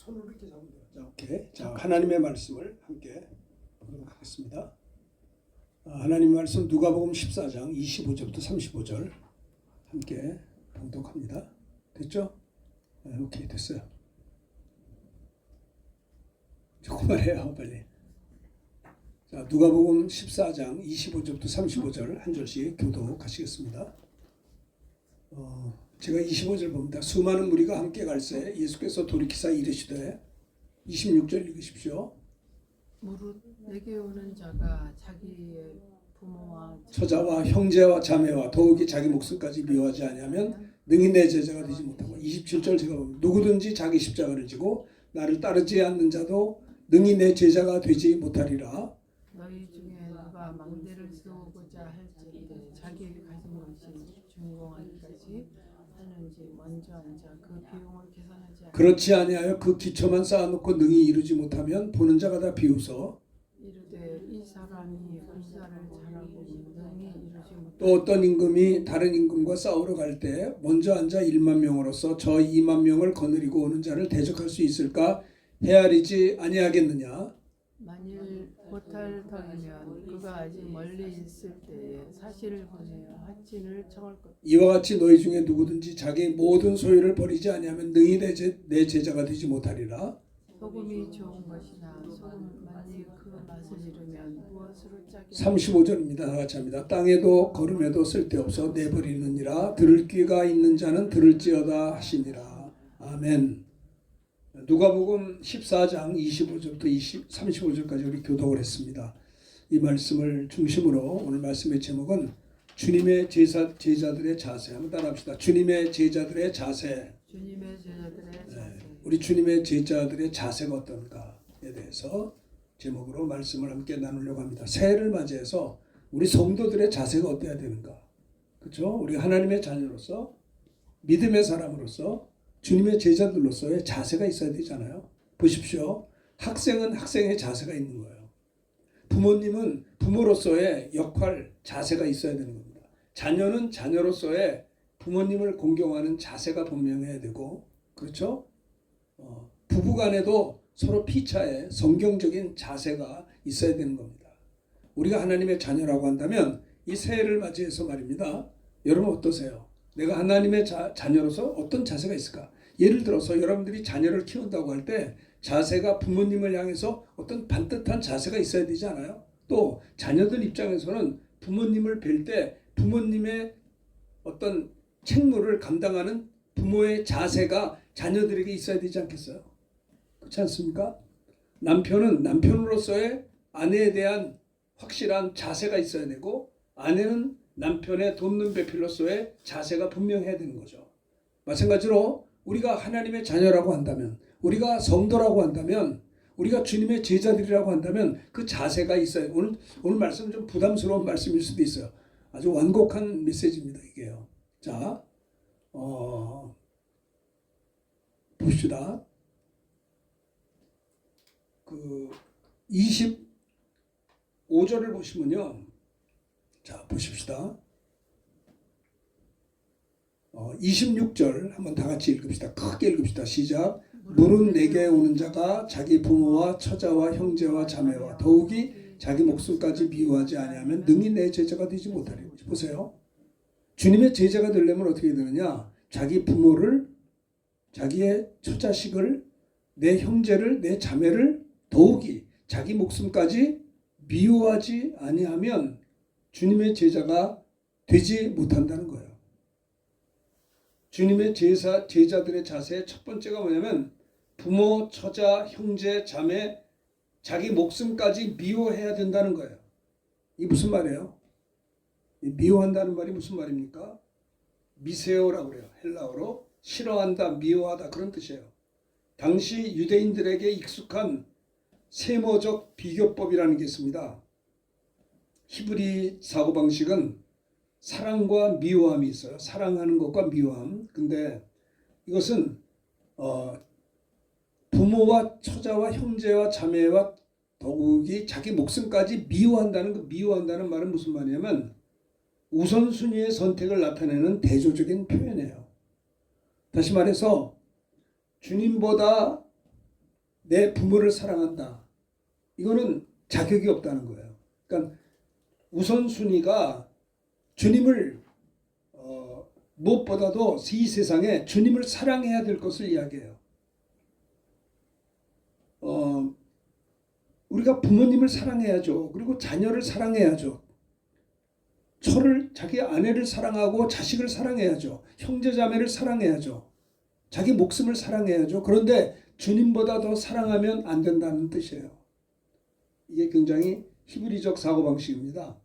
손으로 이렇게 잡으면 돼요. 자, 오케이. 자, 하나님의 말씀을 함께 보도록 하겠습니다. 하나님 말씀 누가복음 14장 25절부터 35절 함께 봉독합니다. 됐죠? 네, 오케이, 됐어요. 조금만 해요, 빨리. 자, 누가복음 14장 25절부터 35절 한 절씩 교독하시겠습니다. 제가 25절 봅니다. 수많은 무리가 함께 갈새 예수께서 돌이키사 이르시되 26절 읽으십시오. 무릇 내게 오는 자가 자기의 부모와 처자와 형제와 자매와 더욱이 자기 목숨까지 미워하지 아니하면 능히 내 제자가 되지 못하고 27절 제가 봅니다. 누구든지 자기 십자가를 지고 나를 따르지 않는 자도 능히 내 제자가 되지 못하리라. 너희 중에 누가 망대를 세우고자 할지라도 자기의 가진 것이 준공하기까지 하는지 먼저 앉아 그 비용을 계산하지 않으면 그렇지 아니하여 그 기초만 쌓아놓고 능히 이루지 못하면 보는 자가 다 비웃어 이르되 이 사람이 군사를 잘하고 능히 이루지 또 못하고 어떤 임금이 다른 임금과 싸우러 갈 때 먼저 앉아 1만 명으로서 저 2만 명을 거느리고 오는 자를 대적할 수 있을까 헤아리지 아니하겠느냐. 만일 못할 터이면 그가 아직 멀리 있을 때에 사실을 보내어 하친을 청할 것. 이와 같이 너희 중에 누구든지 자기 모든 소유를 버리지 아니하면 능히 내 제자가 되지 못하리라. 소금이 좋은 것이나 소금 만일 그 맛을 잃으면 무엇으로 짜게 35절입니다. 다 같이 합니다. 땅에도 걸음에도 쓸데없어 내버리느니라. 들을 귀가 있는 자는 들을지어다 하시니라. 아멘. 누가복음 14장 25절부터 35절까지 우리 교독을 했습니다. 이 말씀을 중심으로 오늘 말씀의 제목은 주님의 제자들의 자세. 한번 따라합시다. 주님의 제자들의 자세. 주님의 제자들의 자세. 우리 주님의 제자들의 자세가 어떤가에 대해서 제목으로 말씀을 함께 나누려고 합니다. 새해를 맞이해서 우리 성도들의 자세가 어때야 되는가? 그렇죠? 우리 하나님의 자녀로서 믿음의 사람으로서 주님의 제자들로서의 자세가 있어야 되잖아요. 보십시오. 학생은 학생의 자세가 있는 거예요. 부모님은 부모로서의 역할, 자세가 있어야 되는 겁니다. 자녀는 자녀로서의 부모님을 공경하는 자세가 분명해야 되고, 그렇죠? 부부간에도 서로 피차에 성경적인 자세가 있어야 되는 겁니다. 우리가 하나님의 자녀라고 한다면 이 새해를 맞이해서 말입니다. 여러분 어떠세요? 내가 하나님의 자녀로서 어떤 자세가 있을까? 예를 들어서 여러분들이 자녀를 키운다고 할 때 자세가 부모님을 향해서 어떤 반듯한 자세가 있어야 되지 않아요? 또 자녀들 입장에서는 부모님을 뵐 때 부모님의 어떤 책무를 감당하는 부모의 자세가 자녀들에게 있어야 되지 않겠어요? 그렇지 않습니까? 남편은 남편으로서의 아내에 대한 확실한 자세가 있어야 되고 아내는 남편의 돕는 배필로서의 자세가 분명해야 되는 거죠. 마찬가지로 우리가 하나님의 자녀라고 한다면, 우리가 성도라고 한다면, 우리가 주님의 제자들이라고 한다면 그 자세가 있어요. 오늘 말씀은 좀 부담스러운 말씀일 수도 있어요. 아주 완곡한 메시지입니다, 이게요. 자, 봅시다. 그 25절을 보시면요. 자, 보십시다. 26절 한번 다 같이 읽읍시다. 크게 읽읍시다. 시작. 무릇 내게 오는 자가 자기 부모와 처자와 형제와 자매와 더욱이 자기 목숨까지 미워하지 아니하면 능히 내 제자가 되지 못하리라. 보세요. 주님의 제자가 되려면 어떻게 되느냐? 자기 부모를, 자기의 처자식을, 내 형제를, 내 자매를 더욱이 자기 목숨까지 미워하지 아니하면 주님의 제자가 되지 못한다는 거예요. 주님의 제자들의 자세의 첫 번째가 뭐냐면 부모, 처자, 형제, 자매, 자기 목숨까지 미워해야 된다는 거예요. 이게 무슨 말이에요? 미워한다는 말이 무슨 말입니까? 미세오라고 그래요. 헬라어로 싫어한다, 미워하다 그런 뜻이에요. 당시 유대인들에게 익숙한 세모적 비교법이라는 게 있습니다. 히브리 사고방식은 사랑과 미워함이 있어요. 사랑하는 것과 미워함. 근데 이것은 부모와 처자와 형제와 자매와 더욱이 자기 목숨까지 미워한다는 그 미워한다는 말은 무슨 말이냐면 우선순위의 선택을 나타내는 대조적인 표현이에요. 다시 말해서 주님보다 내 부모를 사랑한다. 이거는 자격이 없다는 거예요. 그러니까 우선순위가 주님을 무엇보다도 이 세상에 주님을 사랑해야 될 것을 이야기해요. 우리가 부모님을 사랑해야죠. 그리고 자녀를 사랑해야죠. 자기 아내를 사랑하고 자식을 사랑해야죠. 형제자매를 사랑해야죠. 자기 목숨을 사랑해야죠. 그런데 주님보다 더 사랑하면 안 된다는 뜻이에요. 이게 굉장히 히브리적 사고방식입니다.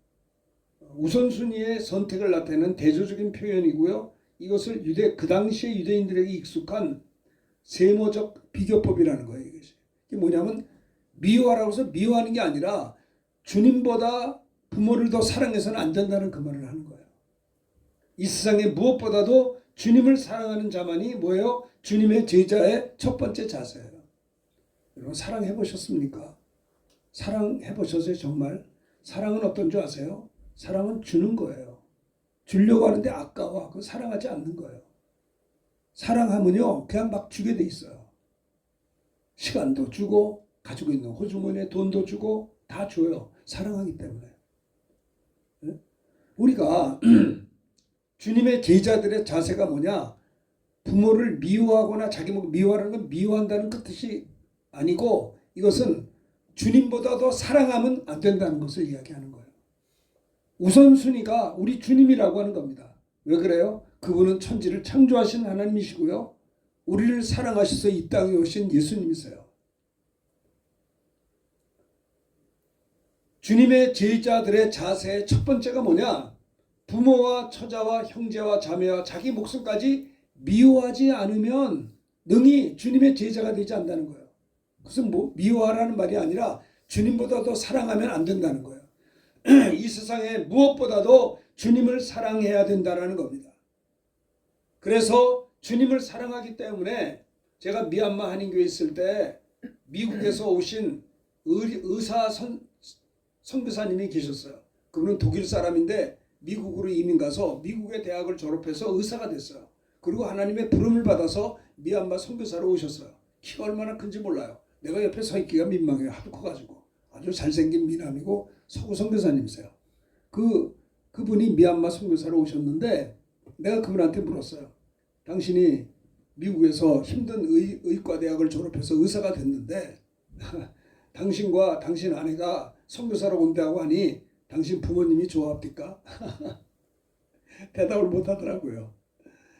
우선순위의 선택을 나타내는 대조적인 표현이고요. 이것을 그 당시의 유대인들에게 익숙한 세모적 비교법이라는 거예요. 이것이. 이게 뭐냐면 미워하라고 해서 미워하는 게 아니라 주님보다 부모를 더 사랑해서는 안 된다는 그 말을 하는 거예요. 이 세상에 무엇보다도 주님을 사랑하는 자만이 뭐예요? 주님의 제자의 첫 번째 자세예요. 여러분 사랑해 보셨습니까? 사랑해 보셨어요? 정말? 사랑은 어떤 줄 아세요? 사랑은 주는 거예요. 주려고 하는데 아까워. 그건 사랑하지 않는 거예요. 사랑하면요 그냥 막 주게 돼 있어요. 시간도 주고 가지고 있는 호주머니에 돈도 주고 다 줘요. 사랑하기 때문에. 우리가 주님의 제자들의 자세가 뭐냐? 부모를 미워하거나 자기 목 미워하는 건 미워한다는 그 뜻이 아니고 이것은 주님보다 더 사랑하면 안 된다는 것을 이야기하는 거예요. 우선순위가 우리 주님이라고 하는 겁니다. 왜 그래요? 그분은 천지를 창조하신 하나님이시고요. 우리를 사랑하셔서 이 땅에 오신 예수님이세요. 주님의 제자들의 자세의 첫 번째가 뭐냐? 부모와 처자와 형제와 자매와 자기 목숨까지 미워하지 않으면 능히 주님의 제자가 되지 않는다는 거예요. 그것은 미워하라는 말이 아니라 주님보다 더 사랑하면 안 된다는 거예요. 이 세상에 무엇보다도 주님을 사랑해야 된다는 겁니다. 그래서 주님을 사랑하기 때문에 제가 미얀마 한인교회 있을 때 미국에서 오신 의사 선교사님이 계셨어요. 그분은 독일 사람인데 미국으로 이민 가서 미국의 대학을 졸업해서 의사가 됐어요. 그리고 하나님의 부름을 받아서 미얀마 선교사로 오셨어요. 키가 얼마나 큰지 몰라요. 내가 옆에 서 있기가 민망해요. 하도 커가지고. 아주 잘생긴 미남이고 서구 선교사님이세요. 그분이 미얀마 선교사로 오셨는데 내가 그분한테 물었어요. 당신이 미국에서 힘든 의과 대학을 졸업해서 의사가 됐는데 당신과 당신 아내가 선교사로 온다고 하니 당신 부모님이 좋아합니까? 대답을 못 하더라고요.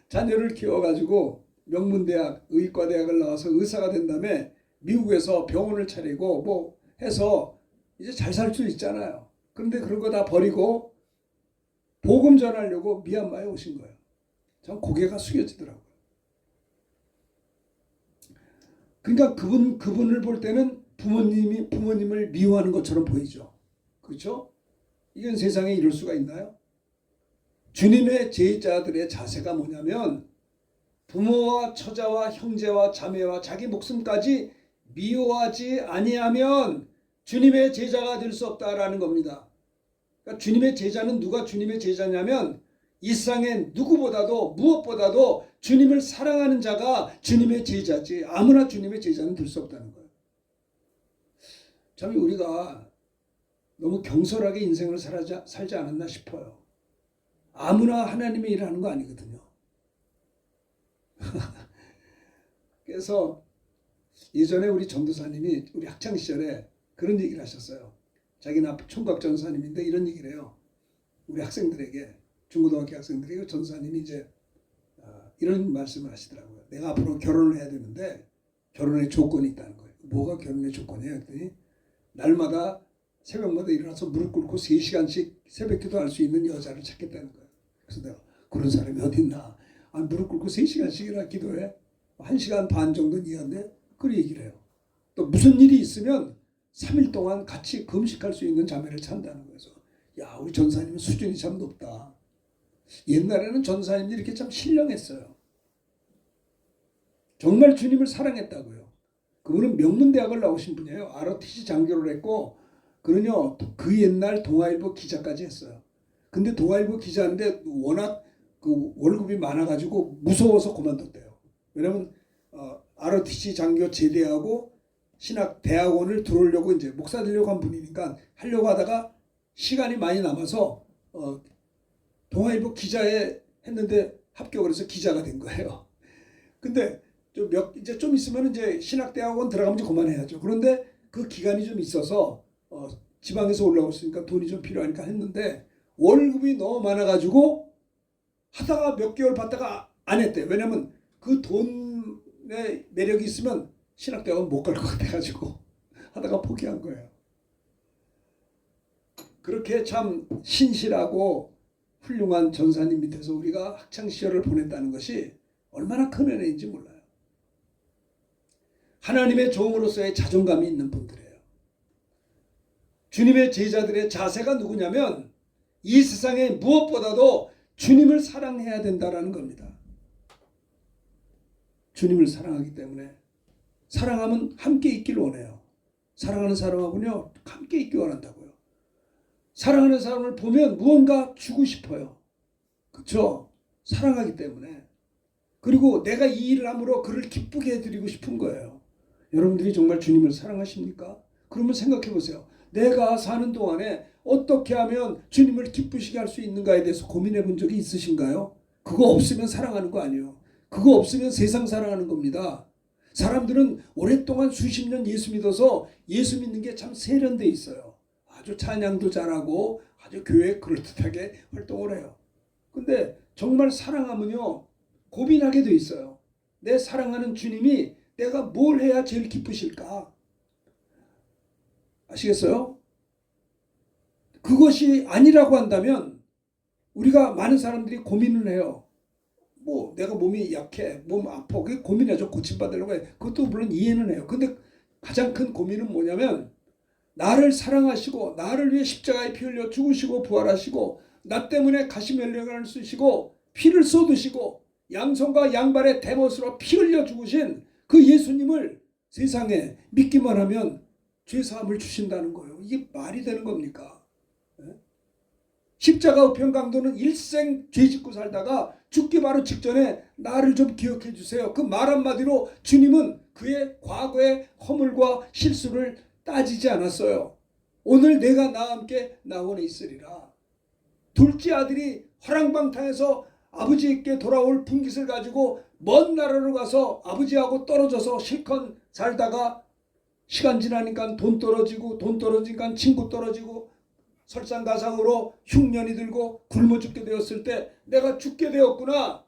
자녀를 키워가지고 명문대학, 의과대학을 나와서 의사가 된 다음에 미국에서 병원을 차리고 뭐 해서 이제 잘 살 수 있잖아요. 그런데 그런 거 다 버리고 복음 전하려고 미얀마에 오신 거예요. 참 고개가 숙여지더라고요. 그러니까 그분을 볼 때는 부모님을 미워하는 것처럼 보이죠. 그렇죠? 이건 세상에 이럴 수가 있나요? 주님의 제자들의 자세가 뭐냐면 부모와 처자와 형제와 자매와 자기 목숨까지 미워하지 아니하면 주님의 제자가 될 수 없다라는 겁니다. 그러니까 주님의 제자는 누가 주님의 제자냐면 이 세상에 누구보다도 무엇보다도 주님을 사랑하는 자가 주님의 제자지 아무나 주님의 제자는 될 수 없다는 거예요. 참 우리가 너무 경솔하게 인생을 살지 않았나 싶어요. 아무나 하나님의 일을 하는 거 아니거든요. 그래서 예전에 우리 전도사님이 우리 학창시절에 그런 얘기를 하셨어요. 자기는 총각 전사님인데 이런 얘기를 해요. 우리 학생들에게 중고등학교 학생들에게 전사님이 이제 이런 말씀을 하시더라고요. 내가 앞으로 결혼을 해야 되는데 결혼의 조건이 있다는 거예요. 뭐가 결혼의 조건이에요? 그랬더니 날마다 새벽마다 일어나서 무릎 꿇고 3시간씩 새벽기도 할 수 있는 여자를 찾겠다는 거예요. 그래서 내가 그런 사람이 어디 있나? 무릎 꿇고 3시간씩이나 기도해? 1시간 반 정도는 이해한데 그런 얘기를 해요. 또 무슨 일이 있으면 3일 동안 같이 금식할 수 있는 자매를 찾는다는 거예요. 야, 우리 전사님은 수준이 참 높다. 옛날에는 전사님들이 이렇게 참 신령했어요. 정말 주님을 사랑했다고요. 그분은 명문대학을 나오신 분이에요. ROTC 장교를 했고 그는요 그 옛날 동아일보 기자까지 했어요. 근데 동아일보 기자인데 워낙 그 월급이 많아가지고 무서워서 그만뒀대요. 왜냐면 ROTC 장교 제대하고 신학 대학원을 들어오려고 이제 목사 되려고 한 분이니까 하려고 하다가 시간이 많이 남아서 동아일보 기자에 했는데 합격을 해서 기자가 된 거예요. 근데 이제 좀 있으면 이제 신학대학원 들어가면 이제 그만해야죠. 그런데 그 기간이 좀 있어서 지방에서 올라왔으니까 돈이 좀 필요하니까 했는데 월급이 너무 많아가지고 하다가 몇 개월 받다가 안 했대. 왜냐면 그 돈의 매력이 있으면 신학대학원 못 갈 것 같아가지고 하다가 포기한 거예요. 그렇게 참 신실하고 훌륭한 전사님 밑에서 우리가 학창시절을 보냈다는 것이 얼마나 큰 은혜인지 몰라요. 하나님의 종으로서의 자존감이 있는 분들이에요. 주님의 제자들의 자세가 누구냐면 이 세상에 무엇보다도 주님을 사랑해야 된다는 겁니다. 주님을 사랑하기 때문에 사랑하면 함께 있길 원해요. 사랑하는 사람하고는요 함께 있길 원한다고요. 사랑하는 사람을 보면 무언가 주고 싶어요. 그렇죠? 사랑하기 때문에. 그리고 내가 이 일을 함으로 그를 기쁘게 해드리고 싶은 거예요. 여러분들이 정말 주님을 사랑하십니까? 그러면 생각해 보세요. 내가 사는 동안에 어떻게 하면 주님을 기쁘시게 할 수 있는가에 대해서 고민해 본 적이 있으신가요? 그거 없으면 사랑하는 거 아니에요. 그거 없으면 세상 사랑하는 겁니다. 사람들은 오랫동안 수십 년 예수 믿어서 예수 믿는 게 참 세련돼 있어요. 아주 찬양도 잘하고 아주 교회에 그럴듯하게 활동을 해요. 근데 정말 사랑하면요 고민하게 돼 있어요. 내 사랑하는 주님이 내가 뭘 해야 제일 기쁘실까? 아시겠어요? 그것이 아니라고 한다면 우리가 많은 사람들이 고민을 해요. 뭐 내가 몸이 약해, 몸 아파, 그게 고민하죠. 고침받으려고 해. 그것도 물론 이해는 해요. 근데 가장 큰 고민은 뭐냐면 나를 사랑하시고 나를 위해 십자가에 피 흘려 죽으시고 부활하시고 나 때문에 가시면령을 쓰시고 피를 쏟으시고 양손과 양발에 대못으로 피 흘려 죽으신 그 예수님을 세상에 믿기만 하면 죄사함을 주신다는 거예요. 이게 말이 되는 겁니까? 십자가 우편 강도는 일생 죄짓고 살다가 죽기 바로 직전에 나를 좀 기억해 주세요. 그 말 한마디로 주님은 그의 과거의 허물과 실수를 따지지 않았어요. 오늘 내가 나와 함께 낙원에 있으리라. 둘째 아들이 화랑방탕에서 아버지께 돌아올 분깃을 가지고 먼 나라로 가서 아버지하고 떨어져서 실컷 살다가 시간 지나니까 돈 떨어지니까 친구 떨어지고 설상가상으로 흉년이 들고 굶어 죽게 되었을 때 내가 죽게 되었구나.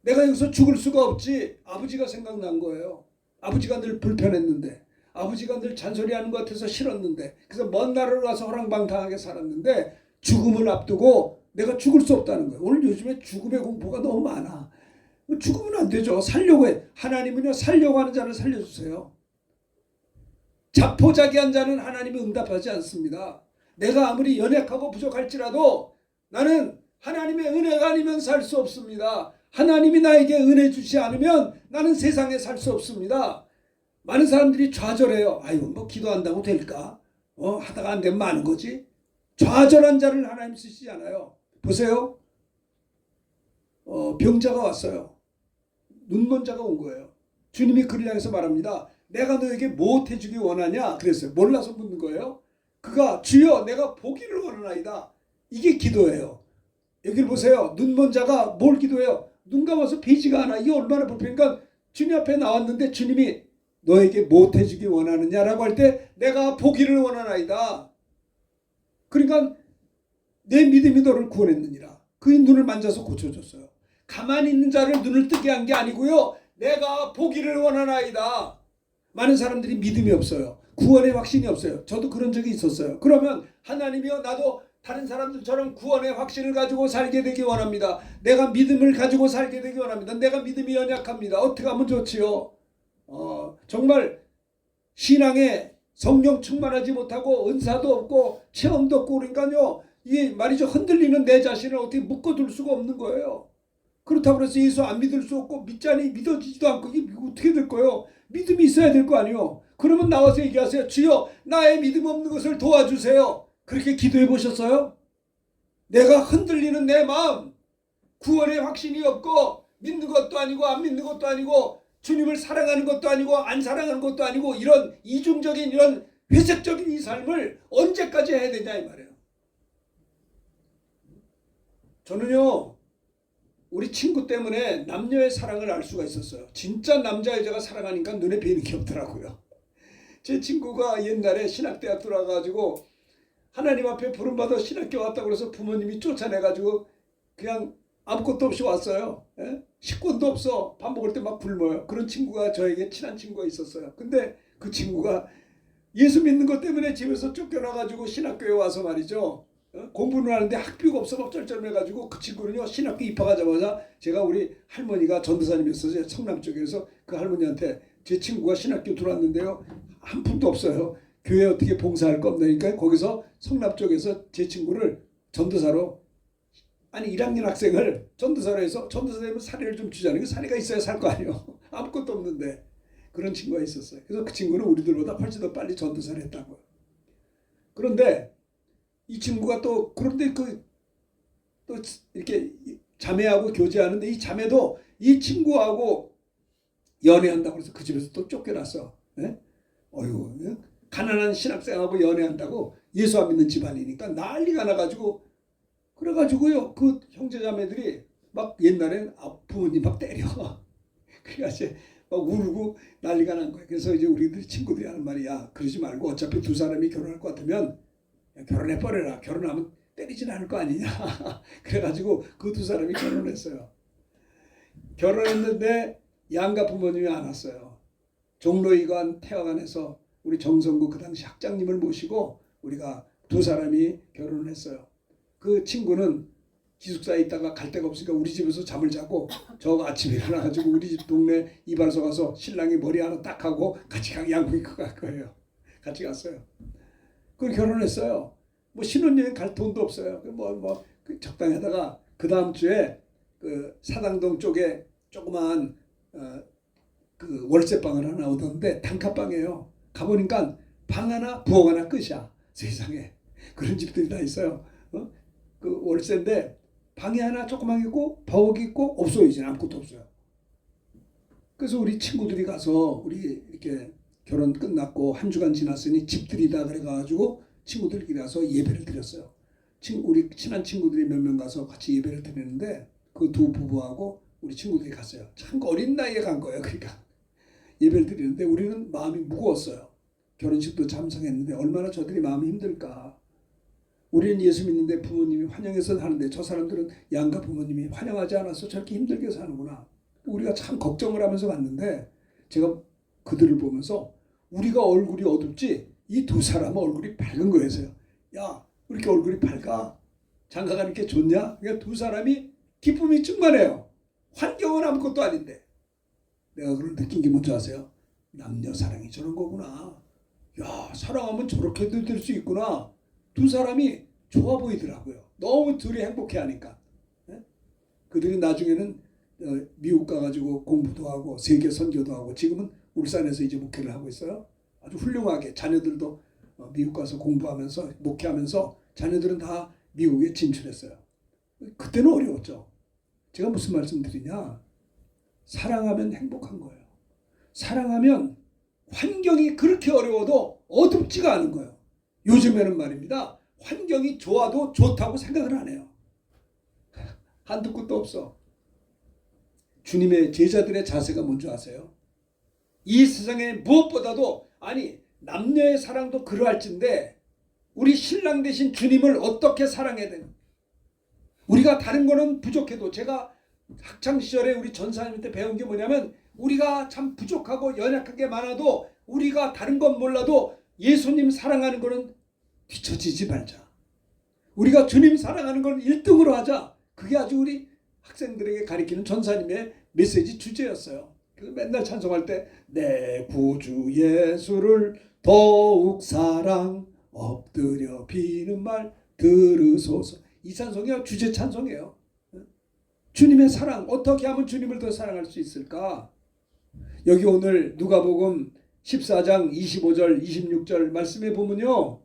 내가 여기서 죽을 수가 없지. 아버지가 생각난 거예요. 아버지가 늘 불편했는데 아버지가 늘 잔소리하는 것 같아서 싫었는데 그래서 먼 나라로 가서 허랑방탕하게 살았는데 죽음을 앞두고 내가 죽을 수 없다는 거예요. 오늘 요즘에 죽음의 공포가 너무 많아. 죽으면 안 되죠. 살려고 해. 하나님은요 살려고 하는 자를 살려주세요. 자포자기한 자는 하나님이 응답하지 않습니다. 내가 아무리 연약하고 부족할지라도 나는 하나님의 은혜가 아니면 살 수 없습니다. 하나님이 나에게 은혜 주지 않으면 나는 세상에 살 수 없습니다. 많은 사람들이 좌절해요. 아유 뭐 기도한다고 될까? 하다가 안 되면 마는 거지. 좌절한 자를 하나님 쓰시지 않아요. 보세요. 병자가 왔어요. 눈먼 자가 온 거예요. 주님이 그를 향해서 말합니다. 내가 너에게 무엇 해주기 원하냐? 그랬어요. 몰라서 묻는 거예요. 그가 주여 내가 보기를 원하나이다. 이게 기도예요. 여기를 보세요. 눈먼 자가 뭘 기도해요? 눈 감아서 보지가 않아. 이게 얼마나 불편한가. 주님 앞에 나왔는데 주님이 너에게 무엇 해주기 원하느냐라고 할 때 내가 보기를 원하나이다. 그러니까 내 믿음이 너를 구원했느니라. 그의 눈을 만져서 고쳐줬어요. 가만히 있는 자를 눈을 뜨게 한 게 아니고요. 내가 보기를 원하나이다. 많은 사람들이 믿음이 없어요. 구원의 확신이 없어요. 저도 그런 적이 있었어요. 그러면 하나님이여 나도 다른 사람들처럼 구원의 확신을 가지고 살게 되기 원합니다. 내가 믿음을 가지고 살게 되기 원합니다. 내가 믿음이 연약합니다. 어떻게 하면 좋지요? 정말 신앙에 성령 충만하지 못하고 은사도 없고 체험도 없고 그러니까요. 이게 말이죠. 흔들리는 내 자신을 어떻게 묶어둘 수가 없는 거예요. 그렇다고 해서 예수 안 믿을 수 없고 믿자니 믿어지지도 않고 이게 어떻게 될 거예요? 믿음이 있어야 될 거 아니에요. 그러면 나와서 얘기하세요. 주여 나의 믿음 없는 것을 도와주세요. 그렇게 기도해 보셨어요? 내가 흔들리는 내 마음 구원의 확신이 없고 믿는 것도 아니고 안 믿는 것도 아니고 주님을 사랑하는 것도 아니고 안 사랑하는 것도 아니고 이런 이중적인 이런 회색적인 이 삶을 언제까지 해야 되냐 이 말이에요. 저는요 우리 친구 때문에 남녀의 사랑을 알 수가 있었어요. 진짜 남자 여자가 사랑하니까 눈에 뵈는 게 없더라고요. 제 친구가 옛날에 신학대학 들어와가지고 하나님 앞에 부름받아 신학교 왔다고 그래서 부모님이 쫓아내가지고 그냥 아무것도 없이 왔어요. 예? 식권도 없어. 밥 먹을 때 막 굶어요. 그런 친구가 저에게 친한 친구가 있었어요. 근데 그 친구가 예수 믿는 것 때문에 집에서 쫓겨나가지고 신학교에 와서 말이죠. 공부는 하는데 학비가 없어 막 쩔쩔매가지고 그 친구는요 신학교 입학하자마자 제가 우리 할머니가 전도사님이었어요. 성남 쪽에서 그 할머니한테 제 친구가 신학교 들어왔는데요 한 푼도 없어요. 교회 어떻게 봉사할 거 없나니까 거기서 성남 쪽에서 제 친구를 전도사로 아니 1학년 학생을 전도사로 해서 전도사 되면 사례를 좀 주자는 게 사례가 있어야 살 거 아니에요. 아무것도 없는데 그런 친구가 있었어요. 그래서 그 친구는 우리들보다 훨씬 더 빨리 전도사를 했다고요. 그런데 이 친구가 또 그런데 또 이렇게 자매하고 교제하는데 이 자매도 이 친구하고 연애한다고 해서 그 집에서 또 쫓겨났어. 예? 어휴, 가난한 신학생하고 연애한다고 예수 안 믿는 집안이니까 난리가 나가지고 그래가지고요 그 형제자매들이 막 옛날엔 부모님 막 때려. 그래가지고 막 울고 난리가 난 거예요. 그래서 이제 우리들 친구들이 하는 말이야. 그러지 말고 어차피 두 사람이 결혼할 것 같으면 결혼해버려라. 결혼하면 때리진 않을 거 아니냐. 그래가지고 그 두 사람이 결혼했어요. 결혼했는데 양가 부모님이 안 왔어요. 종로이관 태화관에서 우리 정성구 그 당시 학장님을 모시고 우리가 두 사람이 결혼을 했어요. 그 친구는 기숙사에 있다가 갈 데가 없으니까 우리 집에서 잠을 자고 저 아침에 일어나가지고 우리 집 동네 이발소 가서 신랑이 머리 하나 딱 하고 같이 양복 입고 갈 거예요. 같이 갔어요. 그 결혼했어요. 뭐 신혼여행 갈 돈도 없어요. 적당히 하다가 그 다음 주에 그 사당동 쪽에 조그만 그 월세방을 하나 얻었는데 단칸방이에요. 가보니까 방 하나 부엌 하나 끝이야. 세상에 그런 집들이 다 있어요. 그 월세인데 방이 하나 조그만 있고 부엌이 있고 없어요. 이제 아무것도 없어요. 그래서 우리 친구들이 가서 우리 이렇게 결혼 끝났고 한 주간 지났으니 집들이다 그래가지고 친구들끼리 가서 예배를 드렸어요. 우리 친한 친구들이 몇 명 가서 같이 예배를 드리는데 그 두 부부하고 우리 친구들이 갔어요. 참 어린 나이에 간 거예요. 그러니까 예배를 드리는데 우리는 마음이 무거웠어요. 결혼식도 참석했는데 얼마나 저들이 마음이 힘들까. 우리는 예수 믿는데 부모님이 환영해서 하는데 저 사람들은 양가 부모님이 환영하지 않아서 저렇게 힘들게 사는구나. 우리가 참 걱정을 하면서 갔는데 제가 그들을 보면서 우리가 얼굴이 어둡지 이 두 사람은 얼굴이 밝은 거였어요. 야, 왜 이렇게 얼굴이 밝아? 장가가 이렇게 좋냐? 그러니까 두 사람이 기쁨이 충만해요. 환경은 아무것도 아닌데. 내가 그걸 느낀 게 뭔지 아세요? 남녀 사랑이 저런 거구나. 야, 사랑하면 저렇게도 될 수 있구나. 두 사람이 좋아 보이더라고요. 너무 둘이 행복해하니까. 네? 그들이 나중에는 미국 가가지고 공부도 하고 세계 선교도 하고 지금은 울산에서 이제 목회를 하고 있어요. 아주 훌륭하게 자녀들도 미국 가서 공부하면서 목회하면서 자녀들은 다 미국에 진출했어요. 그때는 어려웠죠. 제가 무슨 말씀드리냐. 사랑하면 행복한 거예요. 사랑하면 환경이 그렇게 어려워도 어둡지가 않은 거예요. 요즘에는 말입니다. 환경이 좋아도 좋다고 생각을 안 해요. 한두 끝도 없어. 주님의 제자들의 자세가 뭔지 아세요? 이 세상에 무엇보다도 아니 남녀의 사랑도 그러할진데 우리 신랑 되신 주님을 어떻게 사랑해야 되는? 우리가 다른 거는 부족해도 제가 학창시절에 우리 전사님한테 배운 게 뭐냐면 우리가 참 부족하고 연약한 게 많아도 우리가 다른 건 몰라도 예수님 사랑하는 거는 뒤처지지 말자. 우리가 주님 사랑하는 걸 1등으로 하자. 그게 아주 우리 학생들에게 가르치는 전사님의 메시지 주제였어요. 그래서 맨날 찬송할 때 내 구주 예수를 더욱 사랑 엎드려 비는 말 들으소서. 이 찬송이 주제 찬송이에요. 주님의 사랑, 어떻게 하면 주님을 더 사랑할 수 있을까? 여기 오늘 누가복음 14장 25절 26절 말씀에 보면요.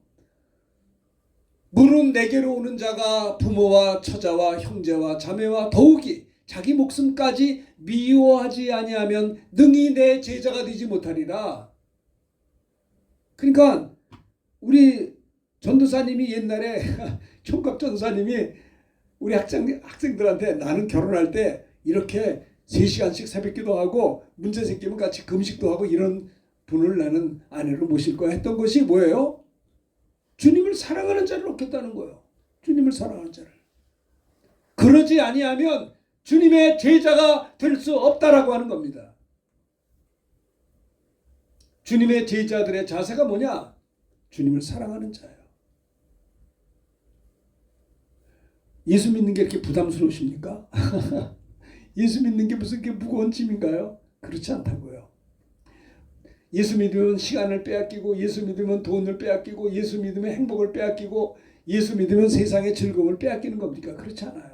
물은 내게로 오는 자가 부모와 처자와 형제와 자매와 더욱이 자기 목숨까지 미워하지 아니하면 능히 내 제자가 되지 못하리라. 그러니까 우리 전도사님이 옛날에 총각 전도사님이 우리 학생들한테 나는 결혼할 때 이렇게 3시간씩 새벽기도 하고 문제 생기면 같이 금식도 하고 이런 분을 나는 아내로 모실 거야 했던 것이 뭐예요? 주님을 사랑하는 자를 얻겠다는 거예요. 주님을 사랑하는 자를. 그러지 아니하면 주님의 제자가 될 수 없다라고 하는 겁니다. 주님의 제자들의 자세가 뭐냐? 주님을 사랑하는 자예요. 예수 믿는 게 이렇게 부담스러우십니까? 예수 믿는 게 무슨 게 무거운 짐인가요? 그렇지 않다고요. 예수 믿으면 시간을 빼앗기고, 예수 믿으면 돈을 빼앗기고, 예수 믿으면 행복을 빼앗기고, 예수 믿으면 세상의 즐거움을 빼앗기는 겁니까? 그렇지 않아요.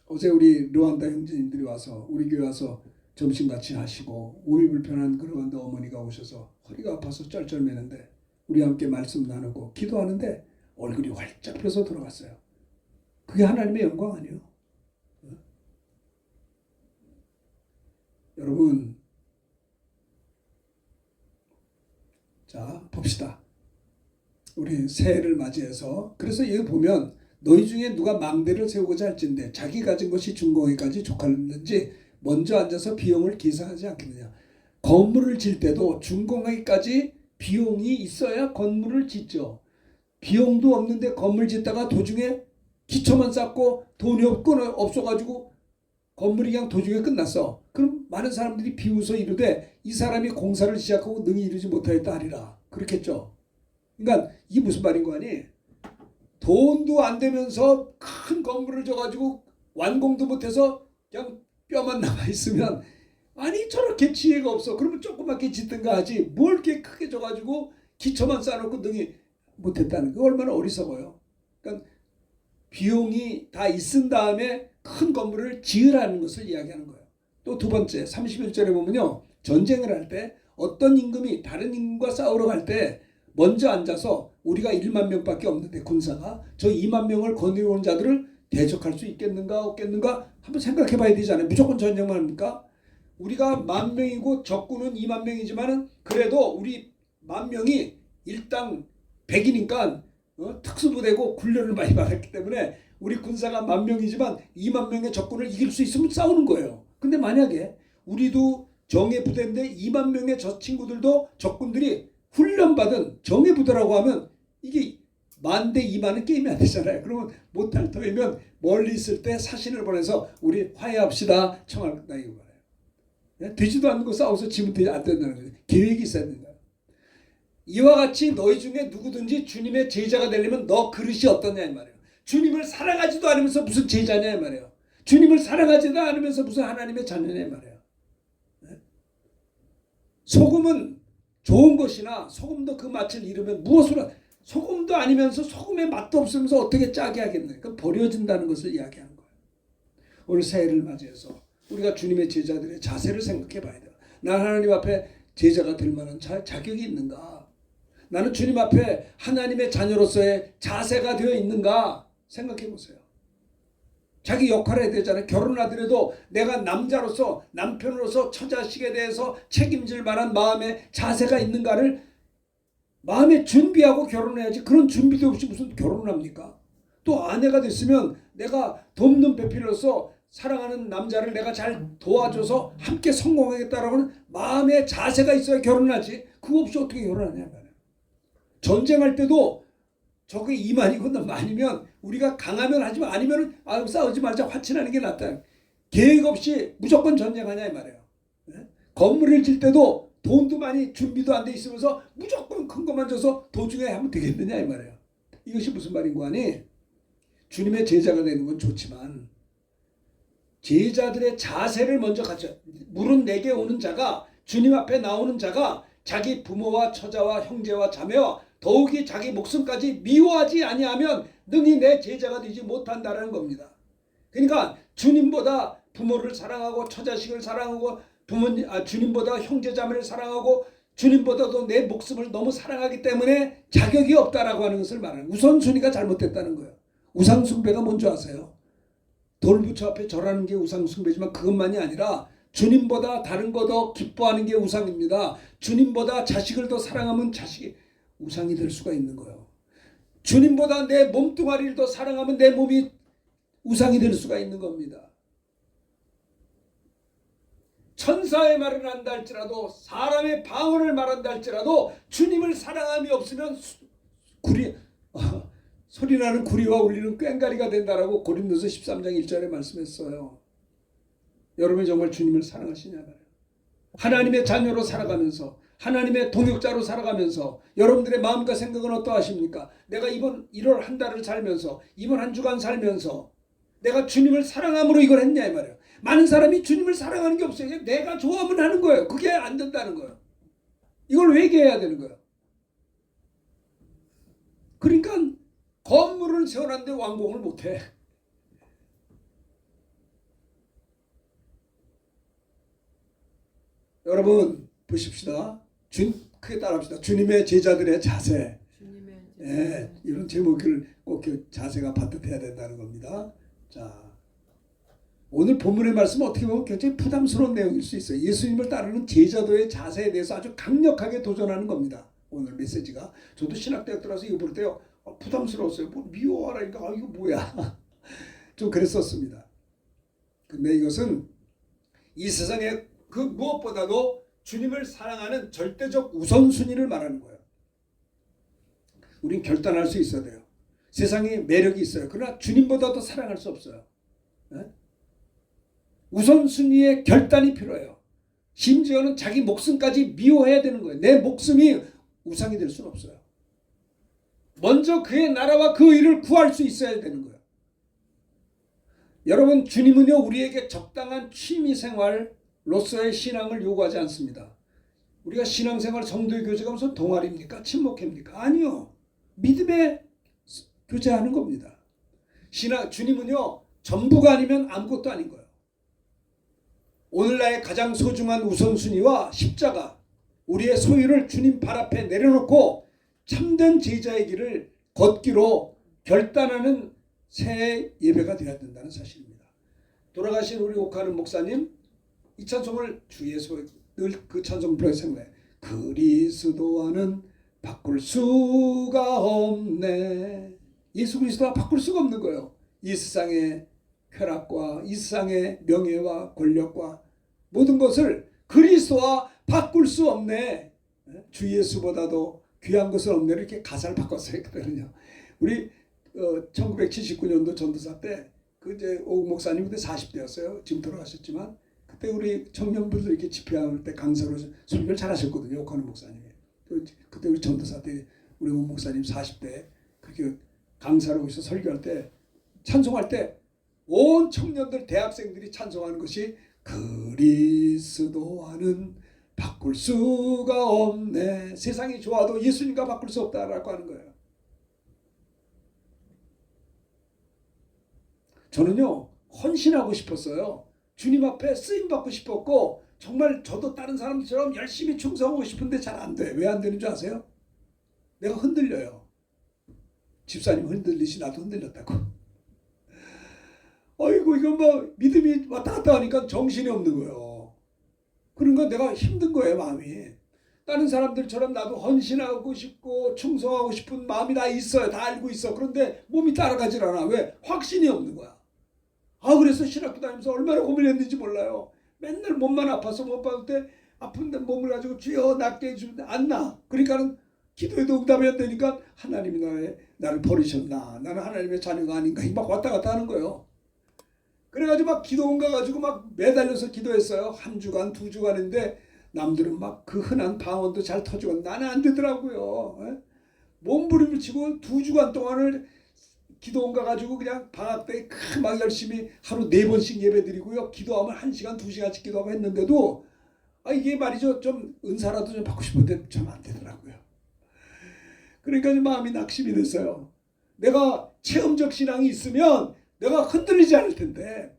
어제 우리 르완다 형제님들이 와서 우리 교회 와서 점심 같이 하시고, 몸이 불편한 르완다 어머니가 오셔서 허리가 아파서 쩔쩔매는데 우리 함께 말씀 나누고 기도하는데 얼굴이 활짝 펴서 돌아갔어요. 그게 하나님의 영광 아니에요? 여러분, 자 봅시다. 우리 새해를 맞이해서, 그래서 여기 보면 너희 중에 누가 망대를 세우고자 할진대 자기 가진 것이 준공에까지 족하는지 먼저 앉아서 비용을 계산하지 않겠느냐. 건물을 질 때도 준공에까지 비용이 있어야 건물을 짓죠. 비용도 없는데 건물 짓다가 도중에 기초만 쌓고 돈이 없어가지고 건물이 그냥 도중에 끝났어. 그럼 많은 사람들이 비웃어 이르되 이 사람이 공사를 시작하고 능히 이루지 못하였다 하리라. 그렇겠죠. 그러니까 이게 무슨 말인 거 아니? 돈도 안 되면서 큰 건물을 져가지고 완공도 못해서 그냥 뼈만 남아있으면, 아니 저렇게 지혜가 없어. 그러면 조그맣게 짓든가 하지 뭘 이렇게 크게 져가지고 기초만 쌓아놓고 능히 못했다는 거 얼마나 어리석어요. 그러니까 비용이 다 있은 다음에 큰 건물을 지으라는 것을 이야기하는 거예요. 또 두 번째 31절에 보면요, 전쟁을 할 때 어떤 임금이 다른 임금과 싸우러 갈 때 먼저 앉아서 우리가 1만 명밖에 없는데 군사가 저 2만 명을 거느려온 자들을 대적할 수 있겠는가 없겠는가 한번 생각해 봐야 되잖아요. 무조건 전쟁만 합니까? 우리가 10,000명이고 적군은 2만 명이지만은 그래도 우리 10,000명이 일당 100이니까 특수부대고 훈련을 많이 받았기 때문에 우리 군사가 10,000명이지만 2만 명의 적군을 이길 수 있으면 싸우는 거예요. 근데 만약에 우리도 정예 부대인데 2만 명의 저 친구들도 적군들이 훈련받은 정예 부대라고 하면 이게 10,000대 2만은 게임이 안 되잖아요. 그러면 못할 터이면 멀리 있을 때 사신을 보내서 우리 화해합시다 청한다 이거 말이에요. 되지도 않는 거 싸워서 지면 안 된다는 거예요. 계획이 있어야 된다. 이와 같이 너희 중에 누구든지 주님의 제자가 되려면 너 그릇이 어떠냐 이 말이에요. 주님을 사랑하지도 않으면서 무슨 제자냐 이 말이에요. 주님을 사랑하지도 않으면서 무슨 하나님의 자녀냐 이 말이에요. 소금은 좋은 것이나 소금도 그 맛을 잃으면 무엇으로, 소금도 아니면서 소금의 맛도 없으면서 어떻게 짜게 하겠네. 그 버려진다는 것을 이야기하는 거예요. 오늘 새해를 맞이해서 우리가 주님의 제자들의 자세를 생각해 봐야 돼요. 난 하나님 앞에 제자가 될 만한 자격이 있는가? 나는 주님 앞에 하나님의 자녀로서의 자세가 되어 있는가? 생각해 보세요. 자기 역할을 해야 되잖아요. 결혼을 하더라도 내가 남자로서, 남편으로서 처자식에 대해서 책임질 만한 마음의 자세가 있는가를 마음에 준비하고 결혼해야지. 그런 준비도 없이 무슨 결혼을 합니까? 또 아내가 됐으면 내가 돕는 배필로서 사랑하는 남자를 내가 잘 도와줘서 함께 성공하겠다라는 마음의 자세가 있어야 결혼하지. 그거 없이 어떻게 결혼하냐 말이야. 전쟁할 때도 저게 2만이건 만이면 우리가 강하면 하지만 아니면 싸우지 말자 화친하는 게 낫다. 계획 없이 무조건 전쟁하냐 이 말이에요. 건물을 질 때도 돈도 많이 준비도 안 돼 있으면서 무조건 큰 것만 줘서 도중에 하면 되겠느냐 이 말이에요. 이것이 무슨 말인 거 아니? 주님의 제자가 되는 건 좋지만 제자들의 자세를 먼저 갖춰. 물은 내게 오는 자가, 주님 앞에 나오는 자가 자기 부모와 처자와 형제와 자매와 더욱이 자기 목숨까지 미워하지 아니하면 능히 내 제자가 되지 못한다는 겁니다. 그러니까 주님보다 부모를 사랑하고 처자식을 사랑하고 주님보다 형제자매를 사랑하고 주님보다도 내 목숨을 너무 사랑하기 때문에 자격이 없다라고 하는 것을 말하는, 우선순위가 잘못됐다는 거예요. 우상숭배가 뭔지 아세요? 돌부처 앞에 절하는 게 우상숭배지만 그것만이 아니라 주님보다 다른 거 더 기뻐하는 게 우상입니다. 주님보다 자식을 더 사랑하면 자식이 우상이 될 수가 있는 거예요. 주님보다 내 몸뚱아리를 더 사랑하면 내 몸이 우상이 될 수가 있는 겁니다. 천사의 말을 한다 할지라도 사람의 방언을 말한다 할지라도 주님을 사랑함이 없으면 소리나는 구리와 울리는 꽹과리가 된다라고 고린도서 13장 1절에 말씀했어요. 여러분이 정말 주님을 사랑하시냐 말이에요. 하나님의 자녀로 살아가면서 하나님의 동역자로 살아가면서 여러분들의 마음과 생각은 어떠하십니까? 내가 이번 1월 한 달을 살면서 이번 한 주간 살면서 내가 주님을 사랑함으로 이걸 했냐 이 말이에요. 많은 사람이 주님을 사랑하는 게 없어요. 그냥 내가 좋아하면 하는 거예요. 그게 안 된다는 거예요. 이걸 회개해야 되는 거예요. 그러니까 건물을 세워놨는데 완공을 못해. 여러분 보십시다. 크게 따라합시다. 주님의 제자들의 자세. 이런 제목을 꼭 자세가 반듯해야 된다는 겁니다. 자, 오늘 본문의 말씀은 어떻게 보면 굉장히 부담스러운 내용일 수 있어요. 예수님을 따르는 제자도의 자세에 대해서 아주 강력하게 도전하는 겁니다. 오늘 메시지가. 저도 신학대학 들어서 이거 볼 때요. 부담스러웠어요. 뭐 미워하라니까 이거 뭐야. 좀 그랬었습니다. 근데 이것은 이 세상에 그 무엇보다도 주님을 사랑하는 절대적 우선순위를 말하는 거예요. 우린 결단할 수 있어야 돼요. 세상에 매력이 있어요. 그러나 주님보다도 사랑할 수 없어요. 우선순위의 결단이 필요해요. 심지어는 자기 목숨까지 미워해야 되는 거예요. 내 목숨이 우상이 될 수는 없어요. 먼저 그의 나라와 그 의를 구할 수 있어야 되는 거예요. 여러분, 주님은요 우리에게 적당한 취미생활로서의 신앙을 요구하지 않습니다. 우리가 신앙생활 성도의 교제가 무슨 동아리입니까? 친목회입니까? 아니요. 믿음의 교제하는 겁니다. 주님은요 전부가 아니면 아무것도 아닌 거예요. 오늘날의 가장 소중한 우선순위와 십자가, 우리의 소유를 주님 발 앞에 내려놓고 참된 제자의 길을 걷기로 결단하는 새해 예배가 되어야 된다는 사실입니다. 돌아가신 우리 옥하는 목사님 이 찬송을 주 예수 늘 그 찬송 불러서 생각해. 그리스도와는 바꿀 수가 없네. 예수 그리스도와 바꿀 수가 없는 거예요. 이 세상의 쾌락과 이 세상의 명예와 권력과 모든 것을 그리스도와 바꿀 수 없네. 주 예수보다도 귀한 것은 없네. 이렇게 가사를 바꿔서 했거든요. 우리 1979년도 전도사 때 그 이제 오 목사님 그때 40대였어요. 지금 돌아가셨지만 그때 우리 청년분들 이렇게 집회할 때 강사로 설교를 잘하셨거든요. 오카는 목사님이. 그때 우리 전도사 때 우리 오 목사님 40대 그렇게 강사로 오셔서 설교할 때 찬송할 때 온 청년들 대학생들이 찬송하는 것이 그리스도와는 바꿀 수가 없네. 세상이 좋아도 예수님과 바꿀 수 없다라고 하는 거예요. 저는요 헌신하고 싶었어요. 주님 앞에 쓰임받고 싶었고 정말 저도 다른 사람들처럼 열심히 충성하고 싶은데 잘 안 돼. 왜 안 되는 줄 아세요? 내가 흔들려요. 집사님 흔들리시 나도 흔들렸다고. 어이구 이건 뭐 믿음이 왔다 갔다 하니까 정신이 없는 거예요. 그러니까 내가 힘든 거예요 마음이. 다른 사람들처럼 나도 헌신하고 싶고 충성하고 싶은 마음이 다 있어요. 다 알고 있어. 그런데 몸이 따라가질 않아. 왜? 확신이 없는 거야. 그래서 신학교 다니면서 얼마나 고민했는지 몰라요. 맨날 몸만 아파서 못 받을 때 아픈데 몸을 가지고 주여 낫게 해주는데 안 나. 그러니까는 기도에도 응답이 안 되니까 하나님이 나를 버리셨나. 나는 하나님의 자녀가 아닌가. 막 왔다 갔다 하는 거예요. 그래가지고 막 기도원 가가지고 막 매달려서 기도했어요. 한 주간, 두 주간인데 남들은 막 그 흔한 방언도 잘 터지고 나는 안 되더라고요. 몸부림을 치고 2주간 동안을 기도원 가가지고 그냥 방학 때 막 열심히 하루 4번씩 예배 드리고요. 기도하면 1시간, 2시간씩 기도하고 했는데도 이게 말이죠. 좀 은사라도 좀 받고 싶은데 좀 안 되더라고요. 그러니까 마음이 낙심이 됐어요. 내가 체험적 신앙이 있으면 내가 흔들리지 않을 텐데.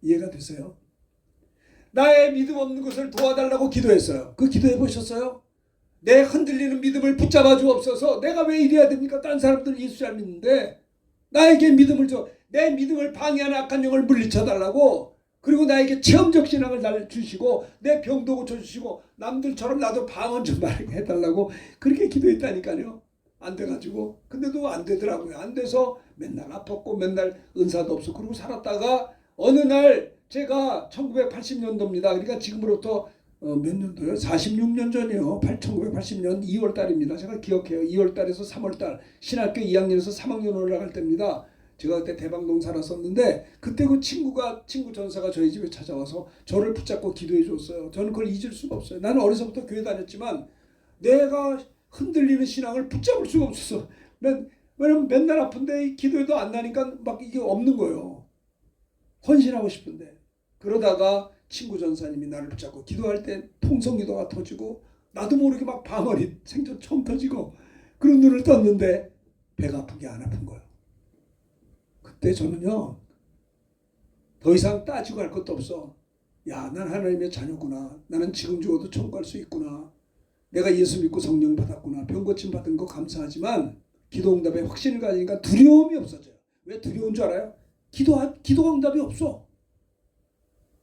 이해가 되세요? 나의 믿음 없는 것을 도와달라고 기도했어요. 그 기도해 보셨어요? 내 흔들리는 믿음을 붙잡아 주옵소서. 내가 왜 이래야 됩니까? 다른 사람들 예수 잘 믿는데 나에게 믿음을 줘. 내 믿음을 방해하는 악한 영을 물리쳐달라고. 그리고 나에게 체험적 신앙을 주시고 내 병도 고쳐주시고 남들처럼 나도 방언 좀 해달라고 그렇게 기도했다니까요. 안 돼가지고. 근데도 안 되더라고요. 안 돼서 맨날 아팠고 맨날 은사도 없고 그러고 살았다가 어느 날 제가 1980년도입니다. 그러니까 지금으로부터 몇 년도요? 46년 전이요. 1980년 2월 달입니다. 제가 기억해요. 2월 달에서 3월 달 신학교 2학년에서 3학년 올라갈 때입니다. 제가 그때 대방동 살았었는데 그때 그 친구 전사가 저희 집에 찾아와서 저를 붙잡고 기도해 줬어요. 저는 그걸 잊을 수가 없어요. 나는 어려서부터 교회 다녔지만 내가 흔들리는 신앙을 붙잡을 수가 없었어. 왜냐면 맨날 아픈데 기도해도 안 나니까 막 이게 없는 거예요. 헌신하고 싶은데. 그러다가 친구 전사님이 나를 붙잡고 기도할 때 통성기도가 터지고 나도 모르게 막 방언이 생전 처음 터지고 그런 눈을 떴는데 배가 아픈 게 안 아픈 거예요. 그때 저는요 더 이상 따지고 할 것도 없어. 야, 난 하나님의 자녀구나. 나는 지금 죽어도 천국 갈 수 있구나. 내가 예수 믿고 성령 받았구나. 병 고침 받은 거 감사하지만 기도 응답에 확신을 가지니까 두려움이 없어져요. 왜 두려운 줄 알아요? 기도 응답이 없어.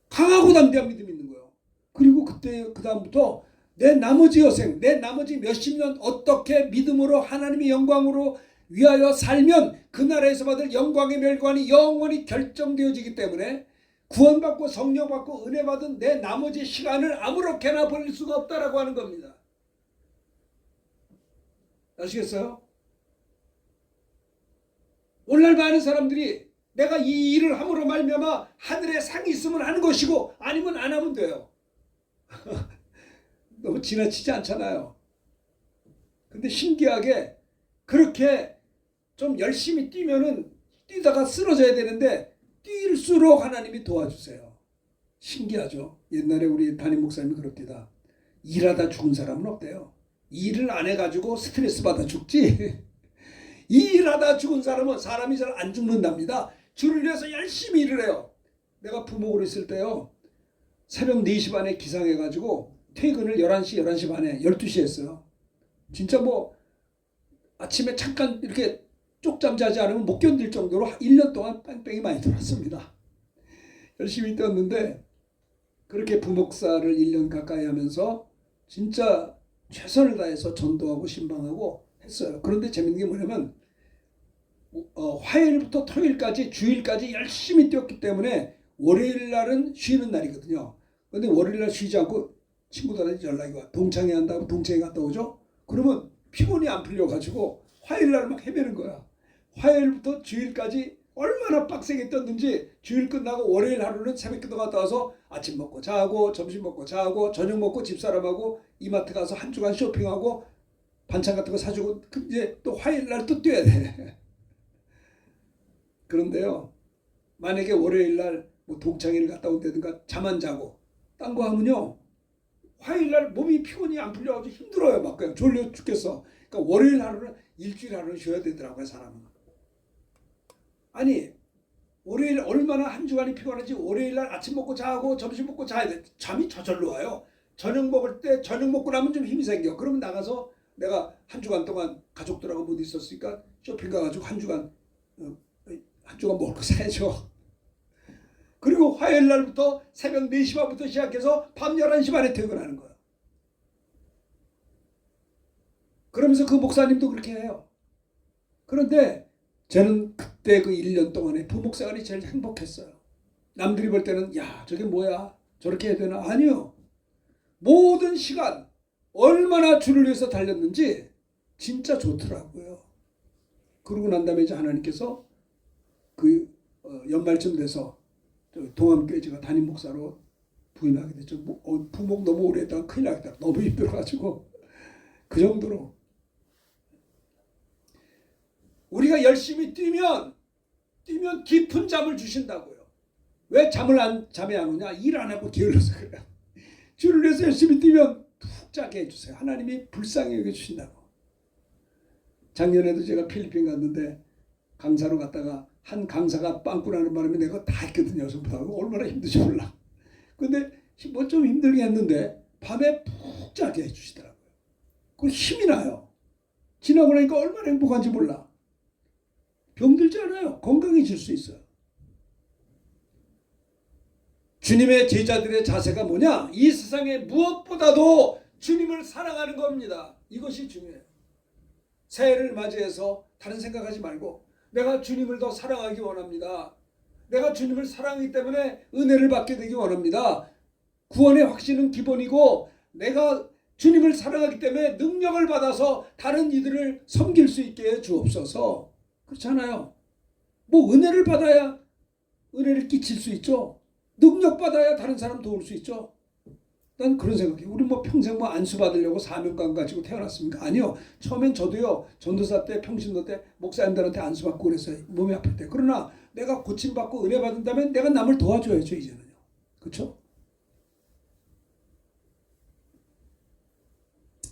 강하고 담대한 믿음이 있는 거예요. 그리고 그 다음부터 내 나머지 여생, 내 나머지 몇십 년 어떻게 믿음으로 하나님의 영광으로 위하여 살면 그 나라에서 받을 영광의 멸관이 영원히 결정되어지기 때문에 구원받고 성령 받고 은혜 받은 내 나머지 시간을 아무렇게나 보낼 수가 없다라고 하는 겁니다. 아시겠어요? 오늘날 많은 사람들이 내가 이 일을 함으로 말미암아 하늘에 상이 있으면 하는 것이고 아니면 안 하면 돼요. 너무 지나치지 않잖아요. 근데 신기하게 그렇게 좀 열심히 뛰면은 뛰다가 쓰러져야 되는데 뛸수록 하나님이 도와주세요. 신기하죠. 옛날에 우리 담임 목사님이 그럽니다. 일하다 죽은 사람은 없대요. 일을 안 해가지고 스트레스 받아 죽지. 일하다 죽은 사람은 사람이 잘 안 죽는답니다. 주를 위해서 열심히 일을 해요. 내가 부목으로 있을 때요. 새벽 4시 반에 기상해가지고 퇴근을 11시 반에 12시에 했어요. 진짜 뭐 아침에 잠깐 이렇게 쪽잠 자지 않으면 못 견딜 정도로 1년 동안 뺑뺑이 많이 돌았습니다. 열심히 뛰었는데 그렇게 부목사를 1년 가까이 하면서 진짜 최선을 다해서 전도하고 신방하고 했어요. 그런데 재밌는 게 뭐냐면 화요일부터 토요일까지 주일까지 열심히 뛰었기 때문에 월요일 날은 쉬는 날이거든요. 그런데 월요일 날 쉬지 않고 친구들한테 연락이 와. 동창회 한다고 동창회 갔다 오죠? 그러면 피곤이 안 풀려가지고 화요일 날 막 헤매는 거야. 화요일부터 주일까지 얼마나 빡세게 뛰었는지 주일 끝나고 월요일 하루는 새벽기도 갔다 와서 아침 먹고 자고 점심 먹고 자고 저녁 먹고 집사람하고 이마트 가서 한 주간 쇼핑하고 반찬 같은 거 사주고 이제 또 화요일 날 또 뛰어야 돼. 그런데요, 만약에 월요일 날 뭐 동창회를 갔다 온다든가 잠 안 자고 딴 거 하면요 화요일 날 몸이 피곤이 안 풀려가지고 힘들어요. 막 그냥 졸려 죽겠어. 그러니까 월요일 하루는 일주일 하루는 쉬어야 되더라고요. 사람은. 아니 월요일 얼마나 한 주간이 피곤한지 월요일 날 아침 먹고 자고 점심 먹고 자야 돼. 잠이 저절로 와요. 저녁 먹을 때 저녁 먹고 나면 좀 힘이 생겨. 그러면 나가서 내가 한 주간 동안 가족들하고 못 있었으니까 쇼핑 가가지고 한 주간 먹을 거 사야죠. 그리고 화요일 날부터 새벽 4시 반부터 시작해서 밤 11시 반에 퇴근하는 거예요. 그러면서 그 목사님도 그렇게 해요. 그런데 저는 그때 그 1년 동안에 부목생활이 제일 행복했어요. 남들이 볼 때는 야 저게 뭐야 저렇게 해야 되나? 아니요. 모든 시간 얼마나 주를 위해서 달렸는지 진짜 좋더라고요. 그러고 난 다음에 이제 하나님께서 그 연말쯤 돼서 동암교회 제가 담임 목사로 부임하게 됐죠. 부목 너무 오래 했다가 큰일 나겠다. 너무 힘들어가지고 그 정도로 우리가 열심히 뛰면 깊은 잠을 주신다고요. 왜 잠이 안 오냐? 일 안 하고 게을러서 그래요. 주를 위해서 열심히 뛰면 푹 자게 해주세요. 하나님이 불쌍히 여겨주신다고. 작년에도 제가 필리핀 갔는데 강사로 갔다가 한 강사가 빵꾸나는 바람에 내가 다 했거든요. 전부 얼마나 힘든지 몰라. 근데 뭐 좀 힘들게 했는데 밤에 푹 자게 해주시더라고요. 그 힘이 나요. 지나고 나니까 얼마나 행복한지 몰라. 병들지 않아요. 건강해질 수 있어요. 주님의 제자들의 자세가 뭐냐? 이 세상에 무엇보다도 주님을 사랑하는 겁니다. 이것이 중요해요. 새해를 맞이해서 다른 생각하지 말고 내가 주님을 더 사랑하기 원합니다. 내가 주님을 사랑하기 때문에 은혜를 받게 되기 원합니다. 구원의 확신은 기본이고 내가 주님을 사랑하기 때문에 능력을 받아서 다른 이들을 섬길 수 있게 해 주옵소서. 그렇잖아요. 뭐 은혜를 받아야 은혜를 끼칠 수 있죠. 능력 받아야 다른 사람 도울 수 있죠. 난 그런 생각해요. 우리 뭐 평생 뭐 안수 받으려고 사명감 가지고 태어났습니까? 아니요. 처음엔 저도요. 전도사 때 평신도 때 목사님들한테 안수 받고 그랬어요. 몸이 아플 때. 그러나 내가 고침받고 은혜 받는다면 내가 남을 도와줘야죠. 이제는요. 그렇죠?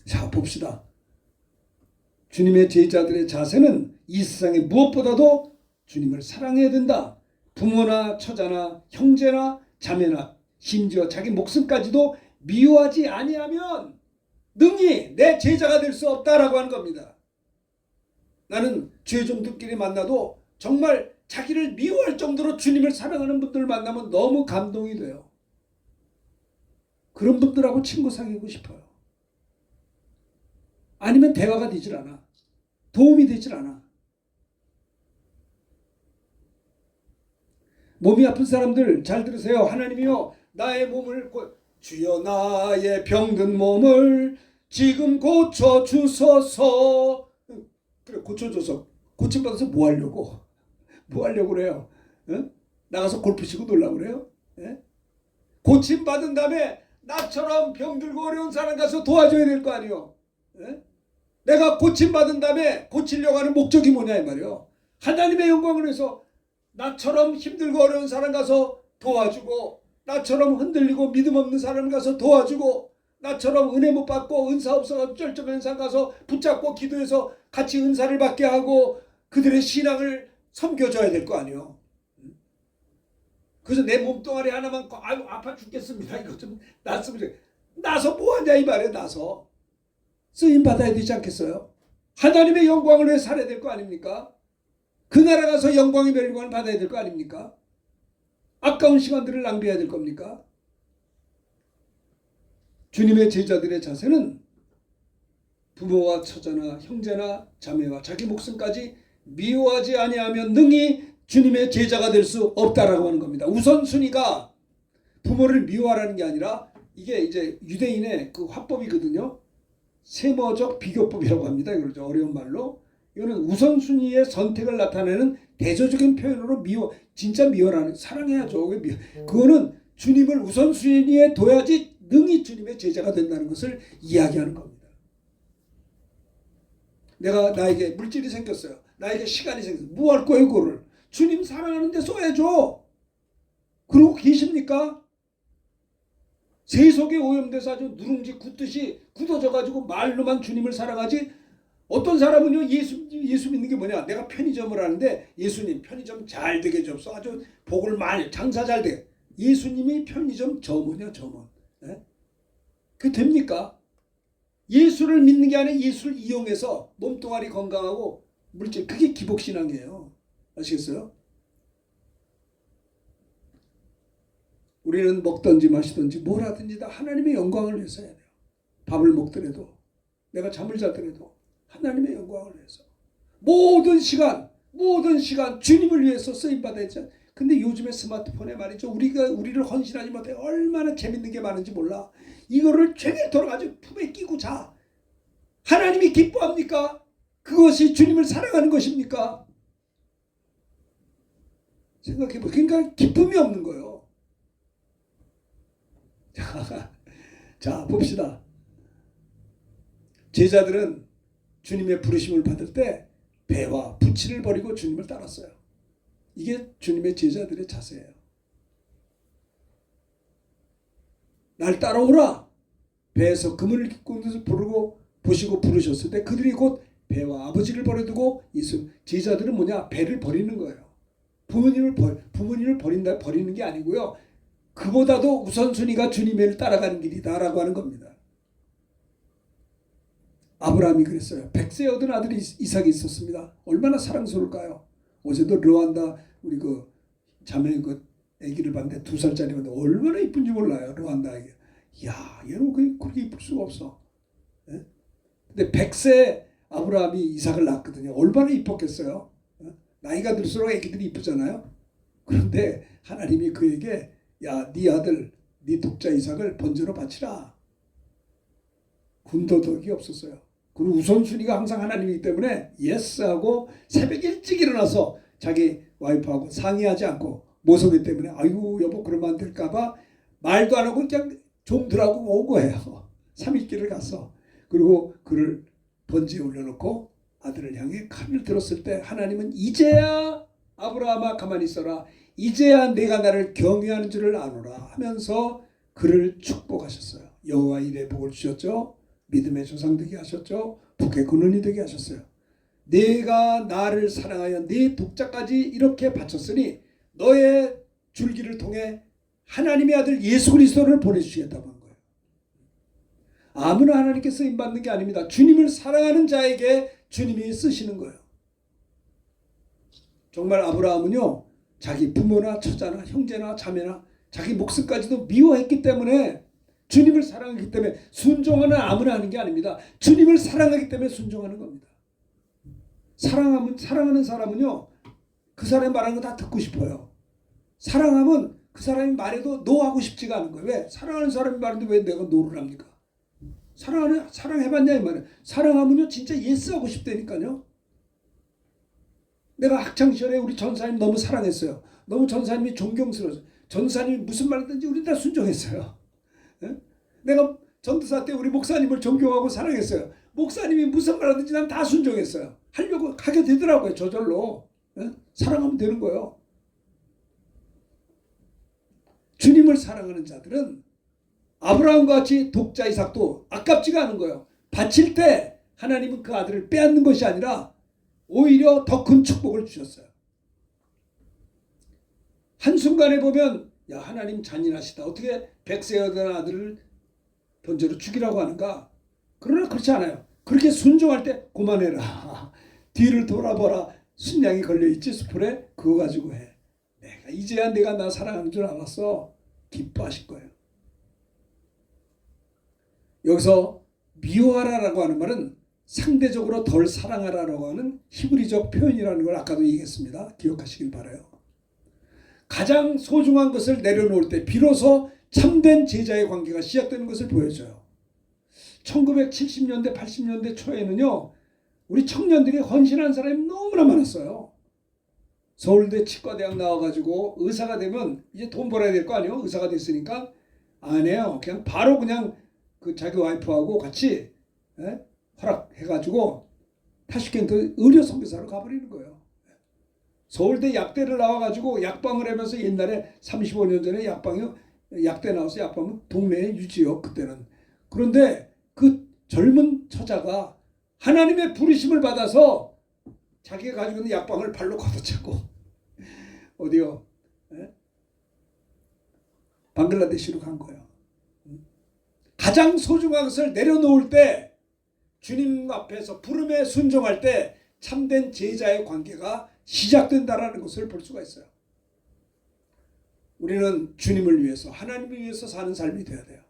자, 봅시다. 주님의 제자들의 자세는 이 세상에 무엇보다도 주님을 사랑해야 된다. 부모나 처자나 형제나 자매나 심지어 자기 목숨까지도 미워하지 아니하면 능히 내 제자가 될 수 없다라고 하는 겁니다. 나는 죄종들끼리 만나도 정말 자기를 미워할 정도로 주님을 사랑하는 분들을 만나면 너무 감동이 돼요. 그런 분들하고 친구 사귀고 싶어요. 아니면 대화가 되질 않아. 도움이 되질 않아. 몸이 아픈 사람들 잘 들으세요. 하나님이요 나의 몸을 주여 나의 병든 몸을 지금 고쳐주소서. 그래 고쳐줘서 고침받아서 뭐 하려고? 뭐 하려고 그래요? 응? 나가서 골프 치고 놀라고 그래요? 예? 고침받은 다음에 나처럼 병들고 어려운 사람 가서 도와줘야 될 거 아니에요? 예? 내가 고침받은 다음에 고치려고 하는 목적이 뭐냐 이 말이에요. 하나님의 영광을 위해서 나처럼 힘들고 어려운 사람 가서 도와주고 나처럼 흔들리고 믿음 없는 사람 가서 도와주고 나처럼 은혜 못 받고 은사 없어서 쩔쩔한 사람 가서 붙잡고 기도해서 같이 은사를 받게 하고 그들의 신앙을 섬겨줘야 될 거 아니에요. 그래서 내 몸뚱아리 하나만 아유 아파 죽겠습니다. 이거 좀 낫으면 나서 뭐하냐 이 말이에요. 나서 쓰임 받아야 되지 않겠어요? 하나님의 영광을 위해 살아야 될 거 아닙니까? 그 나라 가서 영광의 멸관을 받아야 될 거 아닙니까? 아까운 시간들을 낭비해야 될 겁니까? 주님의 제자들의 자세는 부모와 처자나 형제나 자매와 자기 목숨까지 미워하지 아니하면 능히 주님의 제자가 될 수 없다라고 하는 겁니다. 우선순위가 부모를 미워하라는 게 아니라 이게 이제 유대인의 그 화법이거든요. 세모적 비교법이라고 합니다. 그러죠. 어려운 말로. 이거는 우선순위의 선택을 나타내는 대조적인 표현으로 진짜 미워라는 사랑해야죠. 그거는 주님을 우선순위에 둬야지 능히 주님의 제자가 된다는 것을 이야기하는 겁니다. 나에게 물질이 생겼어요. 나에게 시간이 생겼어요. 뭐 할 거예요, 그거를? 주님 사랑하는데 써야죠. 그러고 계십니까? 세속에 오염돼서 아주 누룽지 굳듯이 굳어져가지고 말로만 주님을 사랑하지. 어떤 사람은요 예수 믿는 게 뭐냐? 내가 편의점을 하는데 예수님 편의점 잘 되게 해줘서 아주 복을 많이 장사 잘 돼. 예수님이 편의점 점원이야 점원. 예? 그게 됩니까? 예수를 믿는 게 아니라 예수를 이용해서 몸뚱아리 건강하고 물질 그게 기복신앙이에요. 아시겠어요? 우리는 먹든지 마시든지 뭘 하든지 다 하나님의 영광을 위해서 해야 돼요. 밥을 먹더라도 내가 잠을 자더라도 하나님의 영광을 위해서 모든 시간 주님을 위해서 쓰임받아야 죠. 근데 요즘에 스마트폰에 말이죠. 우리를 헌신하지 못해 얼마나 재밌는 게 많은지 몰라. 이거를 종일 돌아가지고 품에 끼고 자. 하나님이 기뻐합니까? 그것이 주님을 사랑하는 것입니까? 생각해보세요. 그러니까 기쁨이 없는 거예요. 자 봅시다. 제자들은 주님의 부르심을 받을 때 배와 부치를 버리고 주님을 따랐어요. 이게 주님의 제자들의 자세예요. 날 따라오라. 배에서 그물을 깃고 부르고 보시고 부르셨을 때 그들이 곧 배와 아버지를 버려두고 제자들은 뭐냐? 배를 버리는 거예요. 부모님을 버리는 게 아니고요. 그보다도 우선순위가 주님을 따라가는 길이다라고 하는 겁니다. 아브라함이 그랬어요. 100세 얻은 아들이 이삭이 있었습니다. 얼마나 사랑스러울까요? 어제도 르완다 우리 그 자매 그 아기를 봤는데 2살짜리인데 얼마나 이쁜지 몰라요. 르완다 아기. 야, 얘는 그렇게 이쁠 수가 없어. 예? 근데 100세 아브라함이 이삭을 낳았거든요. 얼마나 이뻤겠어요. 나이가 들수록 아기들이 이쁘잖아요. 그런데 하나님이 그에게 야, 네 아들, 네 독자 이삭을 번제로 바치라. 군더더기 없었어요. 그리고 우선순위가 항상 하나님이기 때문에 예스하고 새벽 일찍 일어나서 자기 와이프하고 상의하지 않고 모성애 때문에 아이고 여보 그러면 안 될까봐 말도 안 하고 그냥 종들하고 온 거예요. 3일길을 갔어. 그리고 그를 번지에 올려놓고 아들을 향해 칼을 들었을 때 하나님은 이제야 아브라함아 가만히 있어라. 이제야 내가 나를 경외하는 줄을 아노라 하면서 그를 축복하셨어요. 여호와 이레 복을 주셨죠. 믿음의 조상 되게 하셨죠. 북의 근원이 되게 하셨어요. 내가 나를 사랑하여 네 독자까지 이렇게 바쳤으니 너의 줄기를 통해 하나님의 아들 예수 그리스도를 보내주시겠다고 한 거예요. 아무나 하나님께 쓰임받는 게 아닙니다. 주님을 사랑하는 자에게 주님이 쓰시는 거예요. 정말 아브라함은요, 자기 부모나 처자나 형제나 자매나 자기 목숨까지도 미워했기 때문에 주님을 사랑하기 때문에 순종하는 아무나 하는 게 아닙니다. 주님을 사랑하기 때문에 순종하는 겁니다. 사랑하는 사람은요, 그 사람이 말하는 거 다 듣고 싶어요. 사랑하면 그 사람이 말해도 노하고 싶지가 않은 거예요. 왜? 사랑하는 사람이 말하는데 왜 내가 노를 합니까? 사랑해봤냐 이 말이에요. 사랑하면요 진짜 예스하고 싶다니까요. 내가 학창시절에 우리 전사님 너무 사랑했어요. 너무 전사님이 존경스러웠어요. 전사님이 무슨 말 하든지 우리 다 순종했어요. 예? 내가 전도사 때 우리 목사님을 존경하고 사랑했어요. 목사님이 무슨 말 하든지 난 다 순종했어요. 하려고 하게 되더라고요. 저절로. 예? 사랑하면 되는 거예요. 주님을 사랑하는 자들은 아브라함과 같이 독자 이삭도 아깝지가 않은 거예요. 바칠 때 하나님은 그 아들을 빼앗는 것이 아니라 오히려 더 큰 축복을 주셨어요. 한순간에 보면 야 하나님 잔인하시다. 어떻게 100세여 된 아들을 번제로 죽이라고 하는가. 그러나 그렇지 않아요. 그렇게 순종할 때 그만해라. 뒤를 돌아보라. 순양이 걸려있지 수풀에 그거 가지고 해. 이제야 내가 나 사랑하는 줄 알았어. 기뻐하실 거예요. 여기서 미워하라라고 하는 말은 상대적으로 덜 사랑하라라고 하는 히브리적 표현이라는 걸 아까도 얘기했습니다. 기억하시길 바라요. 가장 소중한 것을 내려놓을 때 비로소 참된 제자의 관계가 시작되는 것을 보여줘요. 1970년대 80년대 초에는요. 우리 청년들이 헌신한 사람이 너무나 많았어요. 서울대 치과대학 나와가지고 의사가 되면 이제 돈 벌어야 될 거 아니에요. 의사가 됐으니까 안 해요. 그냥 바로 그냥 그 자기 와이프하고 같이 허락해가지고 타슈켄트 의료 선교사로 가버리는 거예요. 서울대 약대를 나와가지고 약방을 하면서 옛날에 35년 전에 약대 나와서 약방은 동네에 유지요. 그때는. 그런데 그 젊은 처자가 하나님의 부르심을 받아서 자기가 가지고 있는 약방을 발로 걷어차고 어디요? 방글라데시로 간 거예요. 가장 소중한 것을 내려놓을 때 주님 앞에서 부름에 순종할 때 참된 제자의 관계가 시작된다라는 것을 볼 수가 있어요. 우리는 주님을 위해서 하나님을 위해서 사는 삶이 되어야 돼요.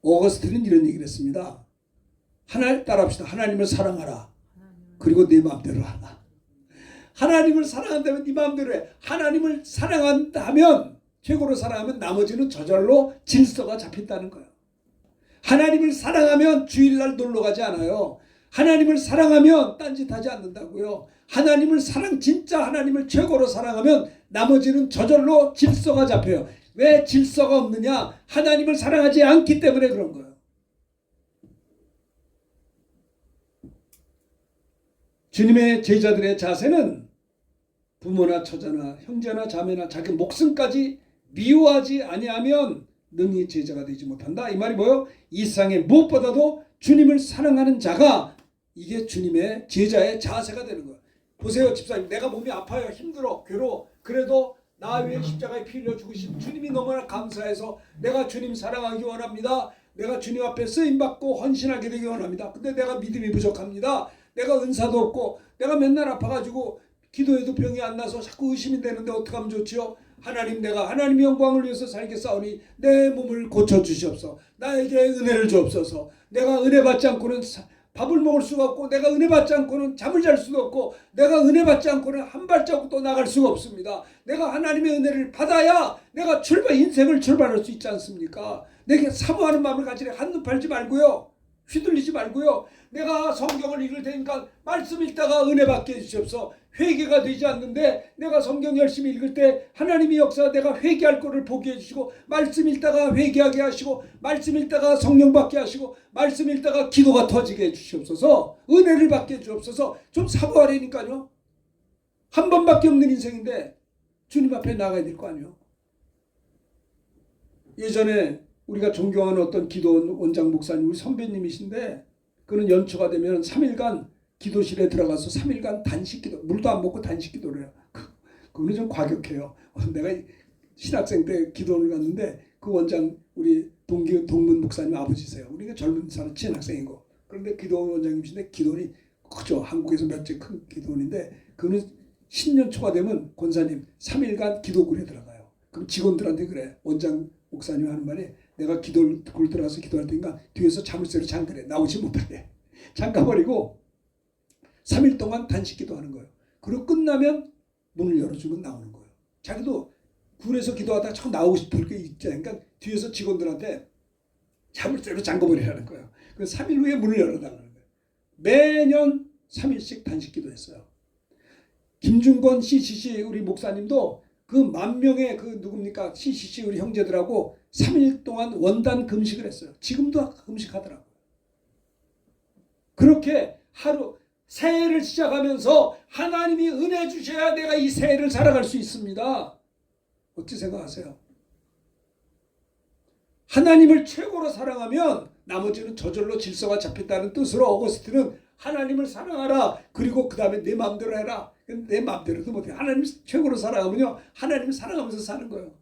오거스틴은 이런 얘기를 했습니다. 따라합시다. 하나님을 사랑하라. 그리고 네 마음대로 하라. 하나님을 사랑한다면 네 마음대로 해. 하나님을 사랑한다면 최고로 사랑하면 나머지는 저절로 질서가 잡힌다는 거예요. 하나님을 사랑하면 주일날 놀러 가지 않아요. 하나님을 사랑하면 딴짓하지 않는다고요. 진짜 하나님을 최고로 사랑하면 나머지는 저절로 질서가 잡혀요. 왜 질서가 없느냐? 하나님을 사랑하지 않기 때문에 그런 거예요. 주님의 제자들의 자세는 부모나 처자나 형제나 자매나 자기 목숨까지 미워하지 아니하면 능히 제자가 되지 못한다. 이 말이 뭐예요? 이 세상에 무엇보다도 주님을 사랑하는 자가 이게 주님의 제자의 자세가 되는 거예요. 보세요 집사님, 내가 몸이 아파요, 힘들어, 괴로워. 그래도 나 위해 십자가에 피 흘려 죽으신 주님이 너무나 감사해서 내가 주님 사랑하기 원합니다. 내가 주님 앞에 쓰임받고 헌신하게 되기 원합니다. 근데 내가 믿음이 부족합니다. 내가 은사도 없고 내가 맨날 아파가지고 기도해도 병이 안 나서 자꾸 의심이 되는데 어떻게 하면 좋지요? 하나님, 내가 하나님의 영광을 위해서 살겠사오니 내 몸을 고쳐주시옵소서. 나에게 은혜를 주옵소서. 내가 은혜 받지 않고는 밥을 먹을 수가 없고, 내가 은혜 받지 않고는 잠을 잘 수도 없고, 내가 은혜 받지 않고는 한 발자국도 나갈 수가 없습니다. 내가 하나님의 은혜를 받아야 내가 인생을 출발할 수 있지 않습니까? 내게 사모하는 마음을 가지래. 한눈 팔지 말고요, 휘둘리지 말고요. 내가 성경을 읽을 테니까 말씀 읽다가 은혜 받게 해주시옵소서. 회개가 되지 않는데 내가 성경 열심히 읽을 때 하나님의 역사, 내가 회개할 거를 보게 해주시고, 말씀 읽다가 회개하게 하시고, 말씀 읽다가 성령 받게 하시고, 말씀 읽다가 기도가 터지게 해주시옵소서. 은혜를 받게 해주옵소서. 좀 사모하라니까요. 한 번밖에 없는 인생인데 주님 앞에 나가야 될 거 아니에요. 예전에 우리가 존경하는 어떤 기도 원장 목사님, 우리 선배님이신데, 그는 연초가 되면 3일간 기도실에 들어가서 3일간 단식기도, 물도 안 먹고 단식기도를 해요. 그거는 좀 과격해요. 내가 신학생 때 기도를 갔는데 그 원장, 우리 동문 목사님 아버지세요. 우리가 젊은 사람 신학생이고, 그런데 기도 원장님이신데 기도원이 크죠. 한국에서 몇째 큰 기도원인데, 그는 10년 초가 되면 권사님 3일간 기도굴에 들어가요. 그럼 직원들한테 그래. 원장 목사님 하는 말이, 내가 기도굴 들어가서 기도할 테니까 뒤에서 자물쇠로 잠그래. 나오지 못하게 잠가버리고 3일 동안 단식 기도하는 거예요. 그리고 끝나면 문을 열어주면 나오는 거예요. 자기도 굴에서 기도하다가 자꾸 나오고 싶을 게 있잖아요. 그러니까 뒤에서 직원들한테 자물쇠로 잠궈버리라는 거예요. 그래서 3일 후에 문을 열어달라는 거예요. 매년 3일씩 단식 기도했어요. 김준권 CCC 우리 목사님도 그 10,000명의 그 누굽니까? CCC 우리 형제들하고 3일 동안 원단 금식을 했어요. 지금도 금식하더라고요. 그렇게 하루, 새해를 시작하면서 하나님이 은혜 주셔야 내가 이 새해를 살아갈 수 있습니다. 어찌 생각하세요? 하나님을 최고로 사랑하면 나머지는 저절로 질서가 잡힌다는 뜻으로 어거스틴은 하나님을 사랑하라. 그리고 그 다음에 내 마음대로 해라. 내 마음대로도 못해. 하나님을 최고로 사랑하면요, 하나님을 사랑하면서 사는 거예요.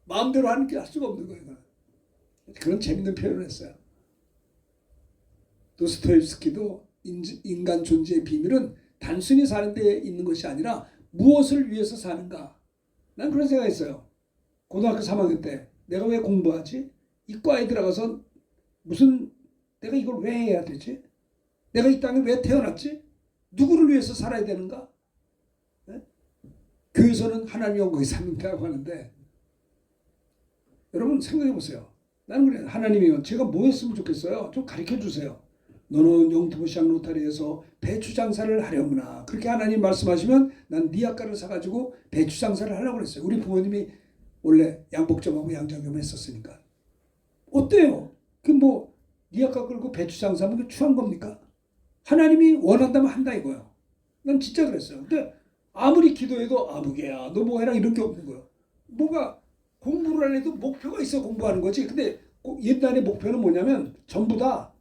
마음대로 하는 게 할 수가 없는 거예요. 그런 재밌는 표현을 했어요. 도스토옙스키도 인간 존재의 비밀은 단순히 사는 데 있는 것이 아니라 무엇을 위해서 사는가. 난 그런 생각했어요. 고등학교 3학년 때 내가 왜 공부하지? 이 과에 들어가서 내가 이걸 왜 해야 되지? 내가 이 땅에 왜 태어났지? 누구를 위해서 살아야 되는가? 네? 교회에서는 하나님 영광이 삼는다고 하는데, 여러분 생각해 보세요. 나는 그래, 하나님이요, 제가 뭐 했으면 좋겠어요? 좀 가르쳐 주세요. 너는 영토시장 로타리에서 배추 장사를 하려구나. 그렇게 하나님 말씀하시면 난 니아가를 사가지고 배추 장사를 하려고 그랬어요. 우리 부모님이 원래 양복점하고 양장점 했었으니까. 어때요? 그 뭐 니아가 끌고 배추 장사하면 그 추한 겁니까? 하나님이 원한다면 한다 이거예요. 난 진짜 그랬어요. 근데 아무리 기도해도 아무개야 너 뭐 해라 이런 게 없는 거예요. 뭐가 공부를 안 해도 목표가 있어 공부하는 거지. 근데 옛날에 목표는 뭐냐면 전부 다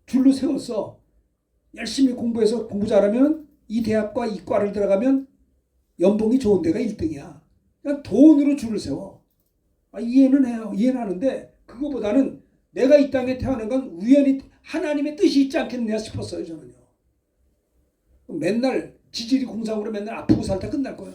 줄로 세웠어. 열심히 공부해서 공부 잘하면 이 대학과 이 과를 들어가면 연봉이 좋은 데가 1등이야. 그냥 돈으로 줄을 세워. 이해는 해요. 이해는 하는데 그거보다는 내가 이 땅에 태어난 건 우연히 하나님의 뜻이 있지 않겠느냐 싶었어요. 저는요. 맨날 지질이 공상으로 맨날 아프고 살다 끝날 거예요.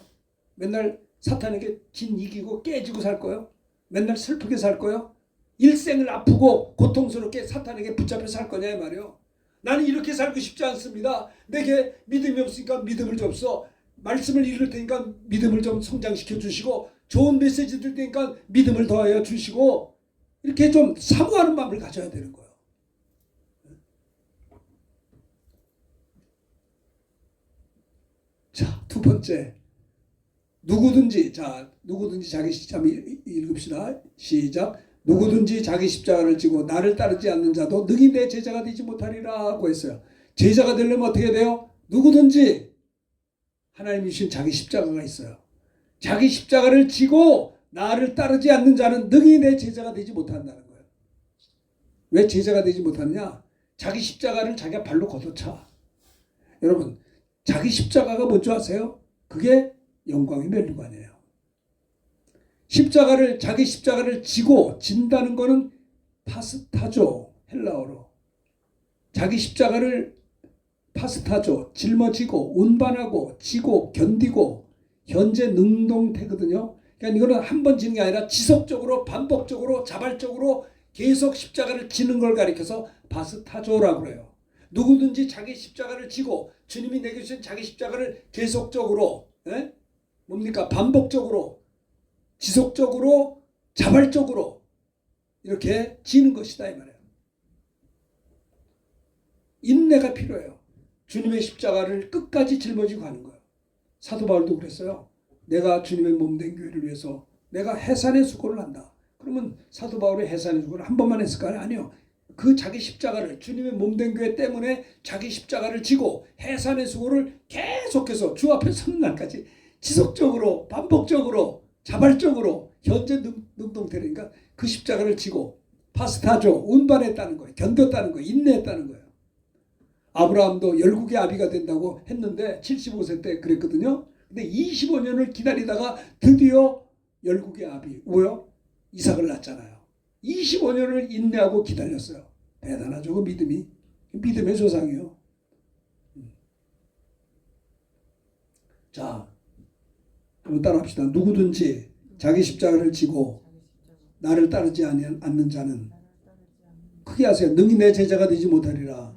맨날 사탄에게 진 이기고 깨지고 살 거예요. 맨날 슬프게 살 거예요. 일생을 아프고 고통스럽게 사탄에게 붙잡혀 살 거냐 이 말이에요. 나는 이렇게 살고 싶지 않습니다. 내게 믿음이 없으니까 믿음을 줬어. 말씀을 읽을 테니까 믿음을 좀 성장시켜 주시고, 좋은 메시지 들 테니까 믿음을 더하여 주시고, 이렇게 좀 사모하는 마음을 가져야 되는 거예요. 자, 두 번째, 누구든지 자기 십자가 읽읍시다. 시작. 누구든지 자기 십자가를 지고 나를 따르지 않는 자도 능히 내 제자가 되지 못하리라고 했어요. 제자가 되려면 어떻게 돼요? 누구든지 하나님이 주신 자기 십자가가 있어요. 자기 십자가를 지고 나를 따르지 않는 자는 능히 내 제자가 되지 못한다는 거예요. 왜 제자가 되지 못하느냐? 자기 십자가를 자기가 발로 걷어차. 여러분, 자기 십자가가 뭔지 아세요? 그게 영광의 면류관이에요. 자기 십자가를 지고, 진다는 거는 파스타죠. 헬라어로. 자기 십자가를 파스타죠. 짊어지고 운반하고 지고 견디고 현재 능동태거든요. 그러니까 이거는 한 번 지는 게 아니라 지속적으로 반복적으로 자발적으로 계속 십자가를 지는 걸 가리켜서 파스타조라고 그래요. 누구든지 자기 십자가를 지고 주님이 내게 주신 자기 십자가를 계속적으로 뭡니까? 반복적으로 지속적으로 자발적으로 이렇게 지는 것이다 이 말이에요. 인내가 필요해요. 주님의 십자가를 끝까지 짊어지고 가는 거예요. 사도 바울도 그랬어요. 내가 주님의 몸된 교회를 위해서 내가 해산의 수고를 한다. 그러면 사도 바울의 해산의 수고를 한 번만 했을까요? 아니요. 그 자기 십자가를 주님의 몸된 교회 때문에 자기 십자가를 지고 해산의 수고를 계속해서 주 앞에 서는 날까지 지속적으로 반복적으로 자발적으로 현재 능동태니까 그 십자가를 지고 파스타죠. 운반했다는 거예요. 견뎠다는 거예요. 인내했다는 거예요. 아브라함도 열국의 아비가 된다고 했는데 75세 때 그랬거든요. 근데 25년을 기다리다가 드디어 열국의 아비 왜요? 이삭을 낳았잖아요. 25년을 인내하고 기다렸어요. 대단하죠. 그 믿음이. 믿음의 조상이요. 자, 한번 따라합시다. 누구든지 자기 십자가를 지고 나를 따르지 않는 자는 크게 하세요. 능히 내 제자가 되지 못하리라.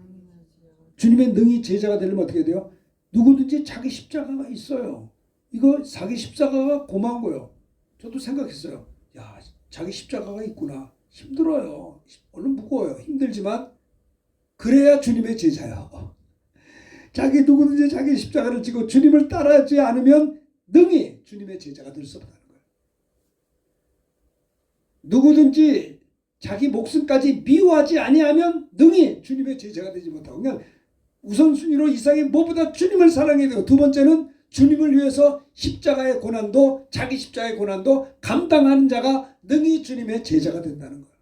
주님의 능히 제자가 되려면 어떻게 돼요? 누구든지 자기 십자가가 있어요. 이거 자기 십자가가 고마운 거예요. 저도 생각했어요. 야, 자기 십자가가 있구나. 힘들어요. 얼른 무거워요. 힘들지만 그래야 주님의 제자예요. 누구든지 자기 십자가를 지고 주님을 따라하지 않으면 능히 주님의 제자가 될 수 없다는 거예요. 누구든지 자기 목숨까지 미워하지 아니하면 능히 주님의 제자가 되지 못하고 그냥 우선순위로 이상의 무엇보다 주님을 사랑해야 되고 두 번째는 주님을 위해서 십자가의 고난도 자기 십자가의 고난도 감당하는 자가 능히 주님의 제자가 된다는 거예요.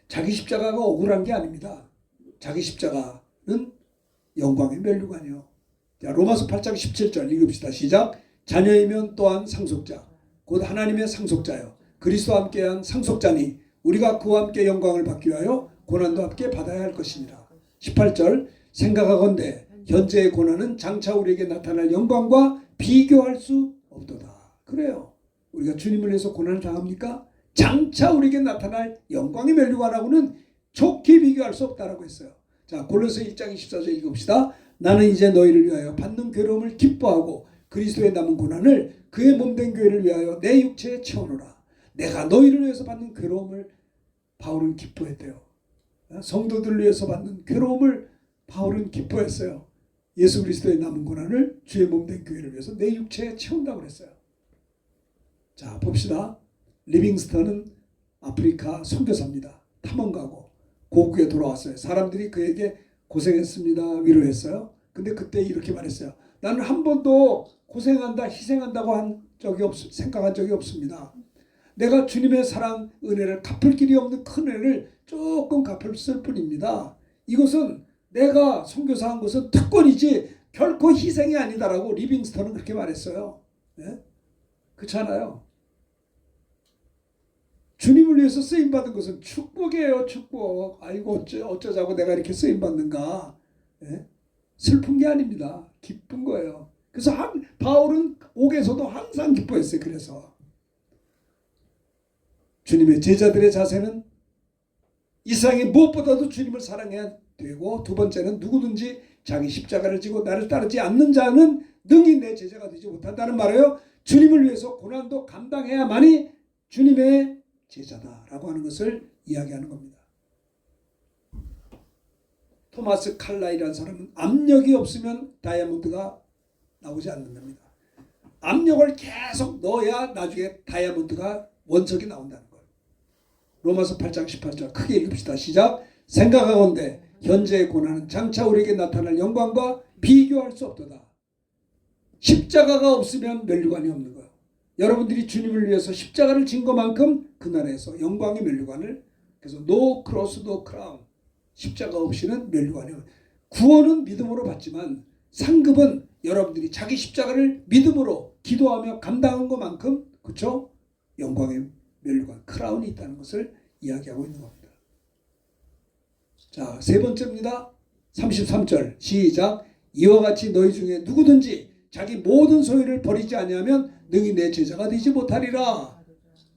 자기 십자가가 억울한 게 아닙니다. 자기 십자가는 영광의 면류관이요. 자, 로마서 8장 17절 읽읍시다. 시작. 자녀이면 또한 상속자 곧 하나님의 상속자요 그리스도와 함께한 상속자니 우리가 그와 함께 영광을 받기 위하여 고난도 함께 받아야 할 것입니다. 18절 생각하건대 현재의 고난은 장차 우리에게 나타날 영광과 비교할 수 없도다. 그래요. 우리가 주님을 위해서 고난을 당합니까? 장차 우리에게 나타날 영광의 면류관하고는 좋게 비교할 수 없다라고 했어요. 자, 골로새 1장 24절 읽읍시다. 나는 이제 너희를 위하여 받는 괴로움을 기뻐하고 그리스도의 남은 고난을 그의 몸된 교회를 위하여 내 육체에 채워놓으라. 내가 너희를 위해서 받는 괴로움을 바울은 기뻐했대요. 성도들을 위해서 받는 괴로움을 바울은 기뻐했어요. 예수 그리스도의 남은 고난을 주의 몸된 교회를 위해서 내 육체에 채운다고 그랬어요. 자, 봅시다. 리빙스턴은 아프리카 선교사입니다. 탐험 가고 고국에 돌아왔어요. 사람들이 그에게 고생했습니다. 위로했어요. 근데 그때 이렇게 말했어요. 나는 한 번도 고생한다, 희생한다고 생각한 적이 없습니다. 내가 주님의 사랑, 은혜를 갚을 길이 없는 큰 은혜를 조금 갚았을 뿐입니다. 이것은 내가 선교사한 것은 특권이지 결코 희생이 아니다라고 리빙스턴은 그렇게 말했어요. 네? 그렇잖아요. 주님을 위해서 쓰임받은 것은 축복이에요. 축복. 아이고 어쩌자고 내가 이렇게 쓰임받는가. 네? 슬픈 게 아닙니다. 기쁜 거예요. 그래서 바울은 옥에서도 항상 기뻐했어요. 그래서 주님의 제자들의 자세는 이 세상에 무엇보다도 주님을 사랑해야 되고 두 번째는 누구든지 자기 십자가를 지고 나를 따르지 않는 자는 능히 내 제자가 되지 못한다는 말이에요. 주님을 위해서 고난도 감당해야만이 주님의 제자다라고 하는 것을 이야기하는 겁니다. 토마스 칼라이라는 사람은 압력이 없으면 다이아몬드가 나오지 않는답니다. 압력을 계속 넣어야 나중에 다이아몬드가 원석이 나온다는 거예요. 로마서 8장 18절 크게 읽읍시다. 시작. 생각하건대 현재의 고난은 장차 우리에게 나타날 영광과 비교할 수 없도다. 십자가가 없으면 면류관이 없는 거예요. 여러분들이 주님을 위해서 십자가를 진 것만큼 그 나라에서 영광의 면류관을 그래서 no cross no crown 십자가 없이는 면류관이 없어요. 구원은 믿음으로 받지만 상급은 여러분들이 자기 십자가를 믿음으로 기도하며 감당한 것만큼 그렇죠? 영광의 면류관 크라운이 있다는 것을 이야기하고 있는 겁니다. 자, 세 번째입니다. 33절 시작. 이와 같이 너희 중에 누구든지 자기 모든 소유를 버리지 아니하면 능히 내 제자가 되지 못하리라.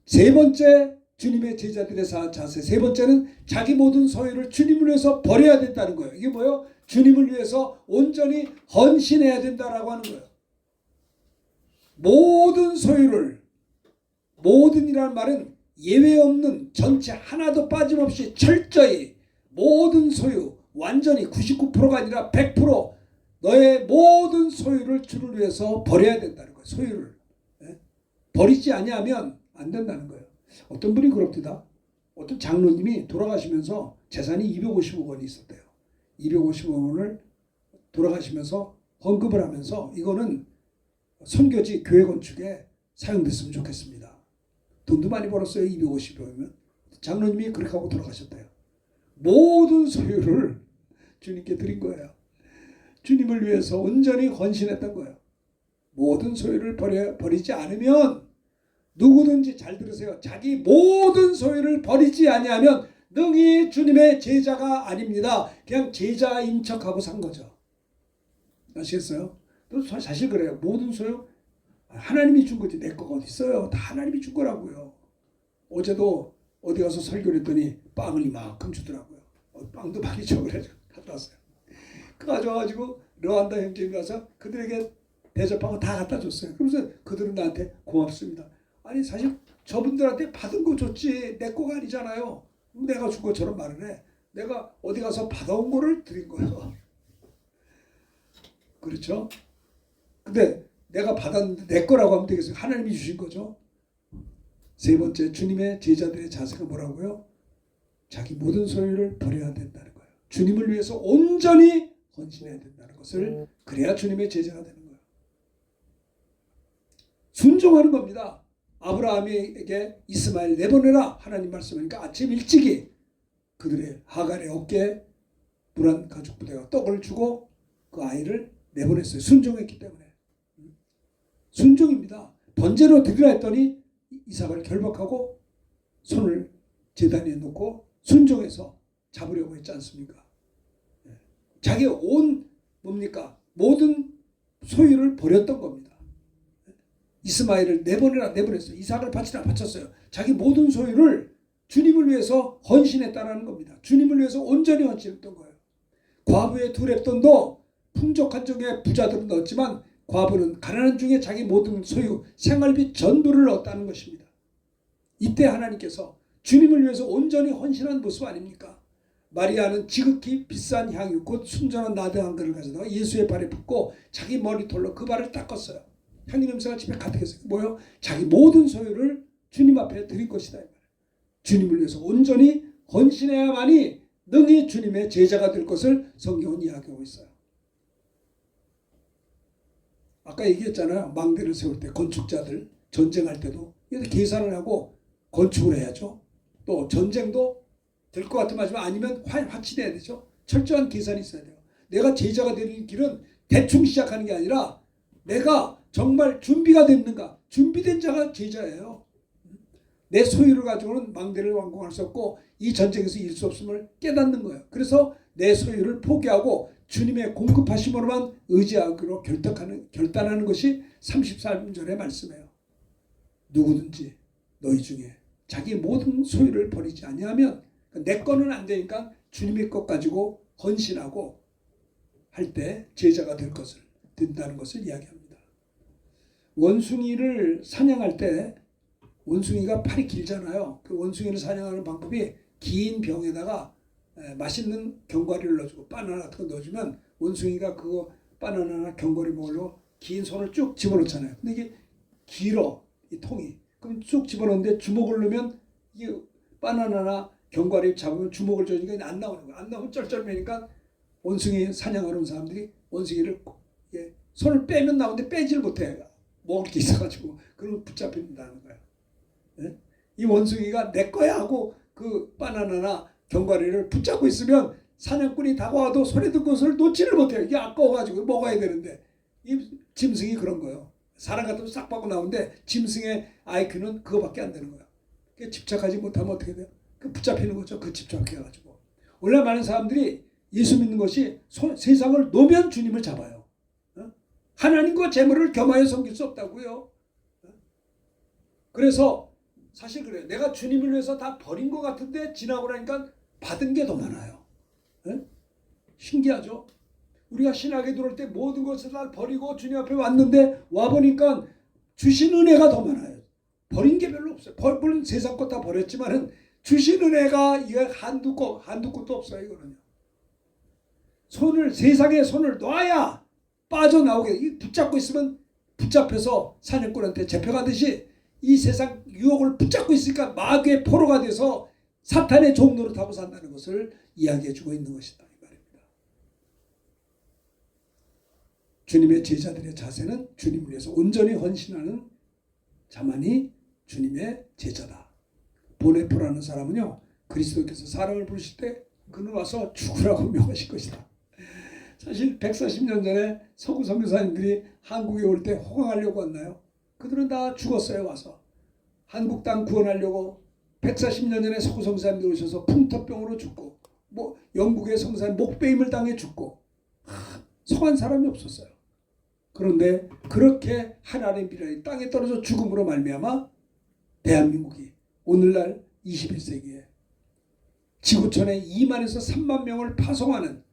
세 번째 주님의 제자들의 자세, 세 번째는 자기 모든 소유를 주님을 위해서 버려야 된다는 거예요. 이게 뭐예요? 주님을 위해서 온전히 헌신해야 된다라고 하는 거예요. 모든 소유를, 모든이라는 말은 예외 없는 전체 하나도 빠짐없이 철저히 모든 소유, 완전히 99%가 아니라 100% 너의 모든 소유를 주를 위해서 버려야 된다는 거예요. 소유를. 버리지 아니하면 안 된다는 거예요. 어떤 분이 그럽니다. 어떤 장로님이 돌아가시면서 재산이 250억 원이 있었대요. 250억 원을 돌아가시면서 헌금을 하면서 이거는 선교지 교회 건축에 사용됐으면 좋겠습니다. 돈도 많이 벌었어요. 250억이면. 장로님이 그렇게 하고 돌아가셨대요. 모든 소유를 주님께 드린 거예요. 주님을 위해서 온전히 헌신했던 거예요. 모든 소유를 버리지 않으면 누구든지 잘 들으세요. 자기 모든 소유를 버리지 아니하면 능히 주님의 제자가 아닙니다. 그냥 제자인 척하고 산 거죠. 아시겠어요? 또 사실 그래요. 모든 소유 하나님이 준 거지 내 거가 어디 있어요. 다 하나님이 준 거라고요. 어제도 어디 가서 설교를 했더니 빵을 이만큼 주더라고요. 빵도 많이 줘 그래 갖다 왔어요. 그 가져와가지고 르완다 형제님이 와서 그들에게 대접하고 다 갖다 줬어요. 그러면서 그들은 나한테 고맙습니다. 아니 사실 저분들한테 받은 거 줬지 내 거가 아니잖아요. 내가 준 것처럼 말을 해. 내가 어디 가서 받아온 거를 드린 거예요. 그렇죠? 근데 내가 받았는데 내 거라고 하면 되겠어요. 하나님이 주신 거죠. 세 번째 주님의 제자들의 자세가 뭐라고요? 자기 모든 소유를 버려야 된다는 거예요. 주님을 위해서 온전히 헌신해야 된다는 것을 그래야 주님의 제자가 되는 거예요. 순종하는 겁니다. 아브라함에게 이스마엘 내보내라 하나님 말씀하니까 아침 일찍이 그들의 하갈의 어깨에 물 한 가죽 부대가 떡을 주고 그 아이를 내보냈어요. 순종했기 때문에. 순종입니다. 번제로 드리라 했더니 이삭을 결박하고 손을 제단 위에 놓고 순종해서 잡으려고 했지 않습니까? 자기 온 뭡니까? 모든 소유를 버렸던 겁니다. 이스마엘을 내보냈어요. 이삭을 바쳤어요. 자기 모든 소유를 주님을 위해서 헌신했다는 겁니다. 주님을 위해서 온전히 헌신했던 거예요. 과부의 두 렙돈도 풍족한 중에 부자들은 넣었지만 과부는 가난한 중에 자기 모든 소유, 생활비 전부를 넣었다는 것입니다. 이때 하나님께서 주님을 위해서 온전히 헌신한 모습 아닙니까? 마리아는 지극히 비싼 향유 곧 순전한 나드 한 그릇을 가져다가 예수의 발에 붓고 자기 머리털로 그 발을 닦았어요. 향유 냄새가 집에 가득했어요. 뭐요? 자기 모든 소유를 주님 앞에 드릴 것이다. 주님을 위해서 온전히 헌신해야만이 능히 주님의 제자가 될 것을 성경은 이야기하고 있어요. 아까 얘기했잖아요. 망대를 세울 때 건축자들 전쟁할 때도 계산을 하고 건축을 해야죠. 또 전쟁도 될 것 같으면 하지만 아니면 화친해야 되죠. 철저한 계산이 있어야 돼요. 내가 제자가 되는 길은 대충 시작하는 게 아니라 내가 정말 준비가 됐는가. 준비된 자가 제자예요. 내 소유를 가지고는 망대를 완공할 수 없고 이 전쟁에서 이길 수 없음을 깨닫는 거예요. 그래서 내 소유를 포기하고 주님의 공급하심으로만 의지하기로 결단하는 것이 33절의 말씀이에요. 누구든지 너희 중에 자기 모든 소유를 버리지 아니하면 내 거는 안 되니까 주님의 것 가지고 헌신하고 할 때 제자가 된다는 것을 이야기합니다. 원숭이를 사냥할 때 원숭이가 팔이 길잖아요. 그 원숭이를 사냥하는 방법이 긴 병에다가 맛있는 견과류를 넣어주고 바나나 같은 거 넣어주면 원숭이가 그거 바나나나 견과류 먹으려고 긴 손을 쭉 집어넣잖아요. 근데 이게 길어 이 통이. 그럼 쭉 집어넣는데 주먹을 넣으면 이게 바나나나 견과류 잡으면 주먹을 줘니까 안 나오는 거야. 안 나오면 쩔쩔매니까 원숭이 사냥하러 온 사람들이 원숭이를 손을 빼면 나오는데 빼지를 못해. 먹을 게 있어가지고 그러면 붙잡힌다는 거야. 네? 이 원숭이가 내 거야 하고 그 바나나나 견과류를 붙잡고 있으면 사냥꾼이 다가와도 손에 든 것을 놓지를 못해요. 이게 아까워가지고 먹어야 되는데 이 짐승이 그런 거예요. 사람 같으면 싹 받고 나오는데 짐승의 IQ는 그거밖에 안 되는 거야. 집착하지 못하면 어떻게 돼요? 그 붙잡히는 거죠. 그 집착해가지고. 원래 많은 사람들이 예수 믿는 것이 세상을 놓으면 주님을 잡아요. 하나님과 재물을 겸하여 섬길 수 없다고요. 그래서 사실 그래요. 내가 주님을 위해서 다 버린 것 같은데 지나고 나니까 받은 게 더 많아요. 신기하죠? 우리가 신학에 들어올 때 모든 것을 다 버리고 주님 앞에 왔는데 와보니까 주신 은혜가 더 많아요. 버린 게 별로 없어요. 물론 세상 것 다 버렸지만은 주신 은혜가 이게 한두 곳도 없어요. 이거는요. 세상에 손을 놔야 빠져나오게, 붙잡고 있으면 붙잡혀서 사냥꾼한테 잡혀가듯이 이 세상 유혹을 붙잡고 있으니까 마귀의 포로가 돼서 사탄의 종노릇 하고 산다는 것을 이야기해주고 있는 것이다 이 말입니다. 주님의 제자들의 자세는 주님을 위해서 온전히 헌신하는 자만이 주님의 제자다. 보네포라는 사람은요, 그리스도께서 사람을 부르실 때 그는 와서 죽으라고 명하실 것이다. 사실 140년 전에 서구 선교사님들이 한국에 올 때 호강하려고 왔나요? 그들은 다 죽었어요. 와서 한국 땅 구원하려고 140년 전에 서구 선교사님들 오셔서 풍토병으로 죽고, 영국의 선교사님 목베임을 당해 죽고, 성한 사람이 없었어요. 그런데 그렇게 하나님의 비라이 땅에 떨어져 죽음으로 말미암아 대한민국이 오늘날 21세기에 지구촌에 2만에서 3만 명을 파송하는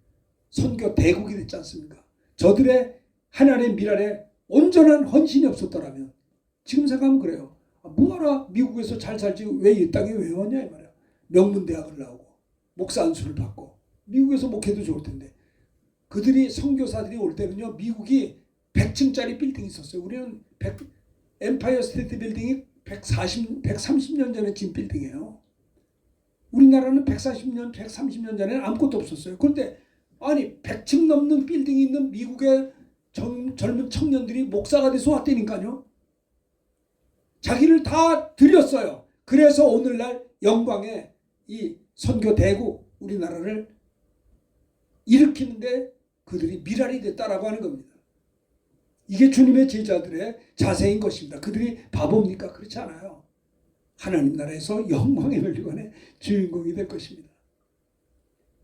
선교 대국이 됐지 않습니까? 저들의 하나님의 미랄에 온전한 헌신이 없었더라면, 지금 생각하면 그래요. 뭐하라 미국에서 잘 살지 왜 이 땅에 왜 왔냐 이 말이야. 명문대학을 나오고 목사 안수를 받고 미국에서 목회도 좋을 텐데, 그들이 선교사들이 올 때는요, 미국이 100층짜리 빌딩이 있었어요. 우리는 엠파이어 스테이트 빌딩이 130년 전에 진 빌딩이에요. 우리나라는 140년, 130년 전에는 아무것도 없었어요. 그런데 아니 100층 넘는 빌딩이 있는 미국의 젊은 청년들이 목사가 돼서 왔다니까요. 자기를 다 드렸어요. 그래서 오늘날 영광의 이 선교 대국 우리나라를 일으키는데 그들이 미랄이 됐다라고 하는 겁니다. 이게 주님의 제자들의 자세인 것입니다. 그들이 바보입니까? 그렇지 않아요. 하나님 나라에서 영광의 멸류관의 주인공이 될 것입니다.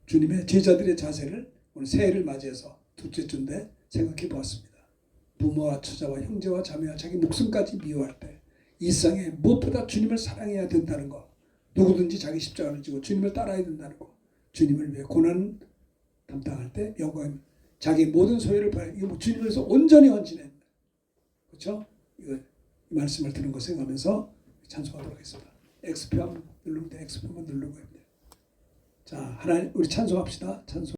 주님의 제자들의 자세를 오늘 새해를 맞이해서 둘째 주인데 생각해 보았습니다. 부모와 처자와 형제와 자매와 자기 목숨까지 미워할 때 일상에 무엇보다 주님을 사랑해야 된다는 것, 누구든지 자기 십자가를 지고 주님을 따라야 된다는 것, 주님을 위해 고난 담당할 때 영광, 자기 모든 소유를 이거 주님을 위해서 온전히 헌신해. 그렇죠? 이 말씀을 들은 거 생각하면서 찬송하도록 하겠습니다. X표 한번 누르면 돼. X표 한번 누르고 합니다. 자, 하나님 우리 찬송합시다. 찬송.